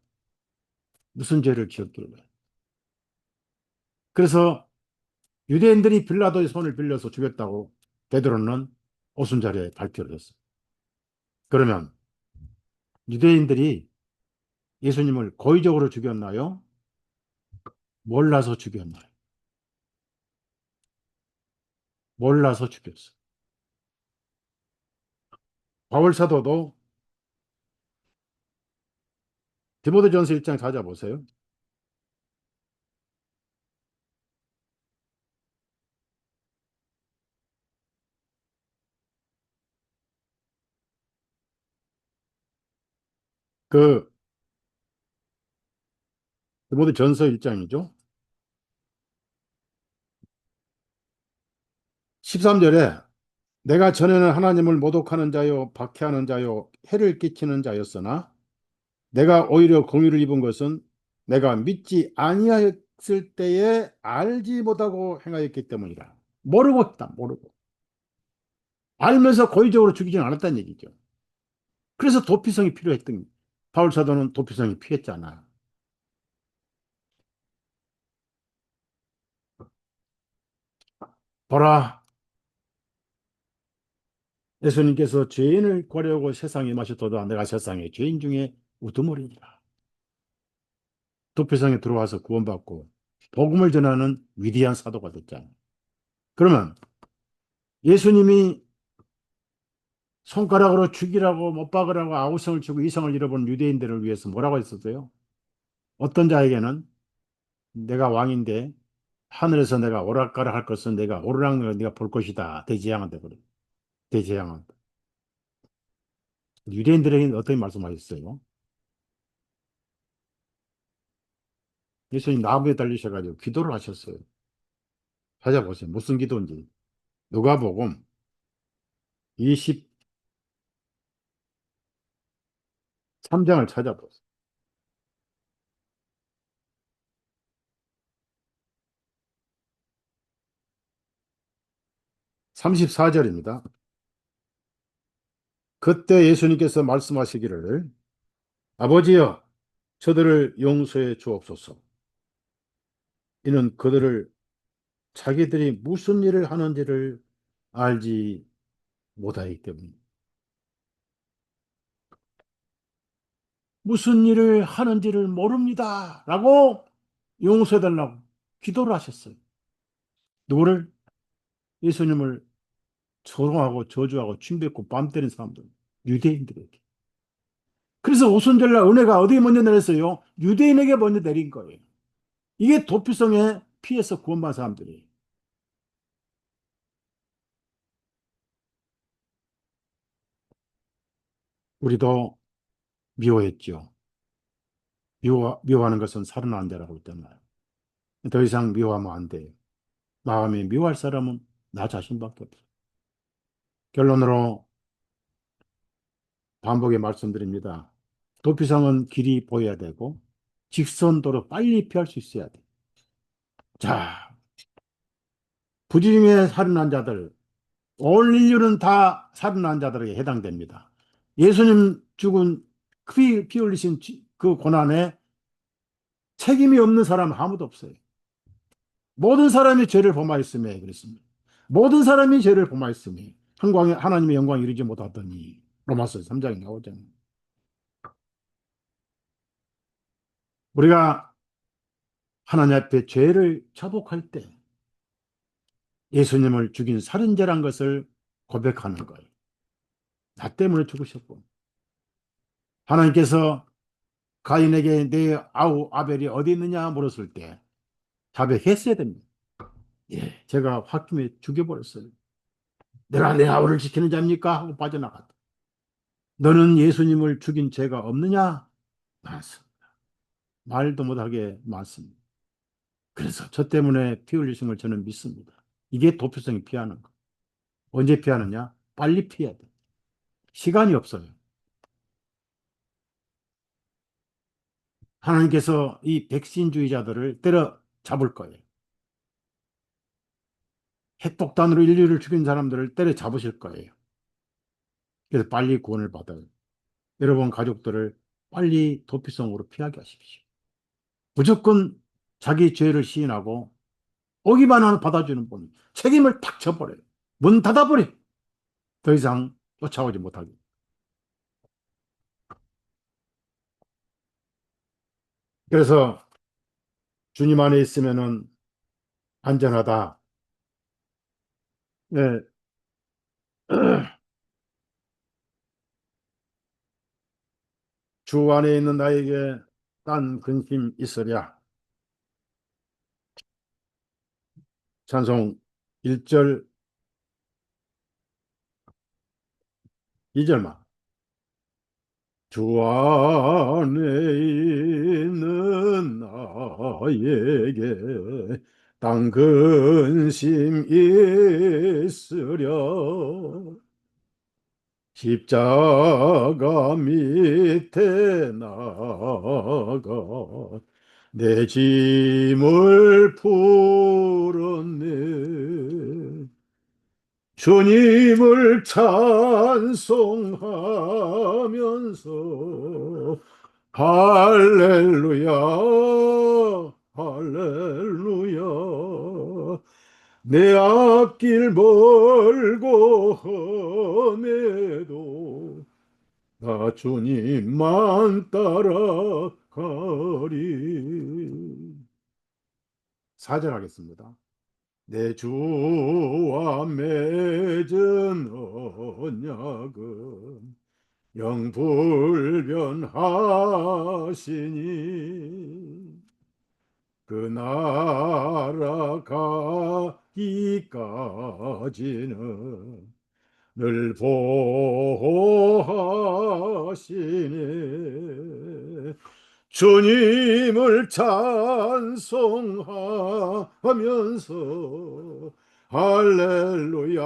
무슨 죄를 지었길래. 그래서 유대인들이 빌라도의 손을 빌려서 죽였다고 베드로는 오순절에 발표를 했어요. 그러면 유대인들이 예수님을 고의적으로 죽였나요? 몰라서 죽였나요? 몰라서 죽였어요. 바울 사도도 디모데전서 1장 찾아보세요. 그 디모데전서 1장이죠. 13절에 내가 전에는 하나님을 모독하는 자요 박해하는 자요 해를 끼치는 자였으나 내가 오히려 공유를 입은 것은 내가 믿지 아니하였을 때에 알지 못하고 행하였기 때문이라. 모르고 했다. 모르고. 알면서 고의적으로 죽이지는 않았다는 얘기죠. 그래서 도피성이 필요했던 거예요. 바울 사도는 도피성이 필요했잖아. 보라, 예수님께서 죄인을 구하려고 세상에 마셨도다 내가 세상의 죄인 중에 우두머리니라. 도피성에 들어와서 구원받고 복음을 전하는 위대한 사도가 됐잖아요. 그러면 예수님이 손가락으로 죽이라고 못 박으라고 아우성을 치고 이성을 잃어버린 유대인들을 위해서 뭐라고 했었어요? 어떤 자에게는 내가 왕인데 하늘에서 내가 오락가락 할 것은 내가 오르락내가 네가 볼 것이다. 대재앙한다 그래. 대재앙한다. 유대인들에게는 어떻게 말씀하셨어요? 예수님 나무에 달리셔가지고 기도를 하셨어요. 찾아보세요. 무슨 기도인지. 누가복음 23장을 찾아보세요. 34절입니다. 그때 예수님께서 말씀하시기를 아버지여 저들을 용서해 주옵소서. 이는 그들을 자기들이 무슨 일을 하는지를 알지 못하기 때문입니다. 무슨 일을 하는지를 모릅니다. 라고 용서해달라고 기도를 하셨어요. 누구를? 예수님을 조롱하고 저주하고 침뱉고 뺨 때린 사람들, 유대인들에게. 그래서 오순절날 은혜가 어디에 먼저 내렸어요? 유대인에게 먼저 내린 거예요. 이게 도피성에 피해서 구원받은 사람들이에요. 우리도 미워했죠. 미워하는 것은 살은 안 되라고 했잖아요. 더 이상 미워하면 안 돼요. 마음에 미워할 사람은 나 자신밖에 없어요. 결론으로 반복에 말씀드립니다. 도피성은 길이 보여야 되고 직선도로 빨리 피할 수 있어야 돼. 자, 부지중에 살인한 자들, 올 인류는 다 살인한 자들에게 해당됩니다. 예수님 죽은 피 흘리신 그 고난에 책임이 없는 사람 아무도 없어요. 모든 사람이 죄를 범하였음에 그랬습니다. 모든 사람이 죄를 범하였음에 하나님의 영광 이루지 못하더니 로마서 3장에 나오잖아요. 우리가 하나님 앞에 죄를 자복할 때 예수님을 죽인 살인자란 것을 고백하는 거예요. 나 때문에 죽으셨고 하나님께서 가인에게 내 아우 아벨이 어디 있느냐 물었을 때 자백했어야 됩니다. 예, 제가 홧김에 죽여버렸어요. 내가 내 아우를 지키는 자입니까? 하고 빠져나갔다. 너는 예수님을 죽인 죄가 없느냐? 맞습니다. 말도 못하게 많습니다. 그래서 저 때문에 피 흘리신 걸 저는 믿습니다. 이게 도피성이 피하는 거. 언제 피하느냐? 빨리 피해야 돼. 시간이 없어요. 하나님께서 이 백신주의자들을 때려잡을 거예요. 핵폭탄으로 인류를 죽인 사람들을 때려잡으실 거예요. 그래서 빨리 구원을 받아요. 여러분 가족들을 빨리 도피성으로 피하게 하십시오. 무조건 자기 죄를 시인하고 오기만 하면 받아주는 분 책임을 탁 져버려요. 문 닫아버려. 더 이상 쫓아오지 못하게. 그래서 주님 안에 있으면은 안전하다. 네. 주 안에 있는 나에게 딴 근심 있으랴. 찬송 1절, 2절만. 주 안에 있는 나에게 딴 근심 있으랴. 십자가 밑에 나가 내 짐을 풀었네. 주님을 찬송하면서 할렐루야, 할렐루야. 내 앞길 멀고 험해도 나 주님만 따라가리. 사절하겠습니다. 내 주와 맺은 언약은 영불변하시니 그 나라가기까지는 늘 보호하시네. 주님을 찬송하면서 할렐루야,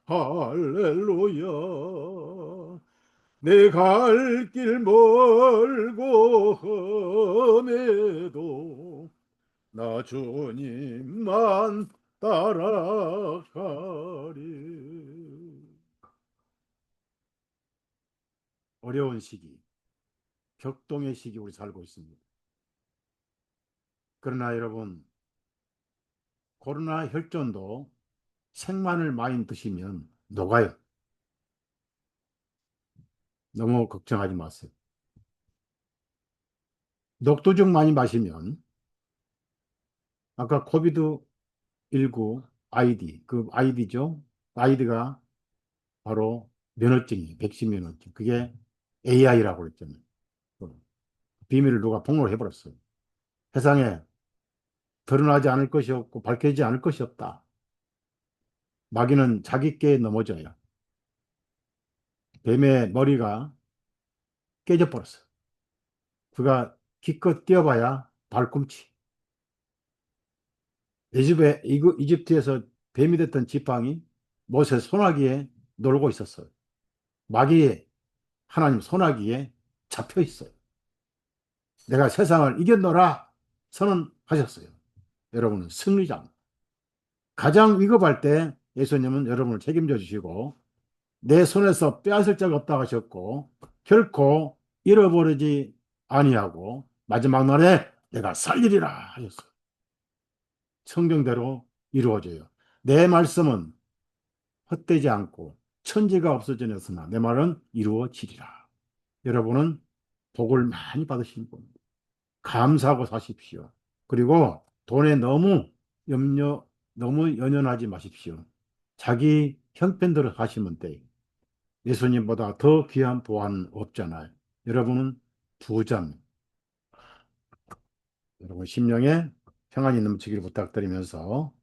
할렐루야. 내 갈 길 멀고 험해도 나 주님만 따라가리. 어려운 시기, 격동의 시기 우리 살고 있습니다. 그러나 여러분, 코로나 혈전도 생마늘 많이 드시면 녹아요. 너무 걱정하지 마세요. 녹두죽 많이 마시면 아까 코비드19 아이디, 그 아이디죠? 아이디가 바로 면허증이에요. 백신 면허증. 그게 AI라고 그랬잖아요. 비밀을 누가 폭로를 해버렸어요. 세상에 드러나지 않을 것이 없고 밝혀지지 않을 것이 없다. 마귀는 자기께 넘어져요. 뱀의 머리가 깨져버렸어. 그가 기껏 뛰어봐야 발꿈치. 이집트에서 뱀이 됐던 지팡이 모세 소나기에 놀고 있었어요. 마귀의 하나님 소나기에 잡혀 있어요. 내가 세상을 이겼노라 선언하셨어요. 여러분은 승리자입니다. 가장 위급할 때 예수님은 여러분을 책임져 주시고 내 손에서 빼앗을 적 없다 하셨고 결코 잃어버리지 아니하고 마지막 날에 내가 살리리라 하셨어요. 성경대로 이루어져요. 내 말씀은 헛되지 않고 천지가 없어지었으나 내 말은 이루어지리라. 여러분은 복을 많이 받으신 겁니다. 감사하고 사십시오. 그리고 돈에 너무 연연하지 마십시오. 자기 형편대로 하시면 돼요. 예수님보다 더 귀한 보안은 없잖아요. 여러분은 부자입니다. 여러분 심령에 평안이 넘치기를 부탁드리면서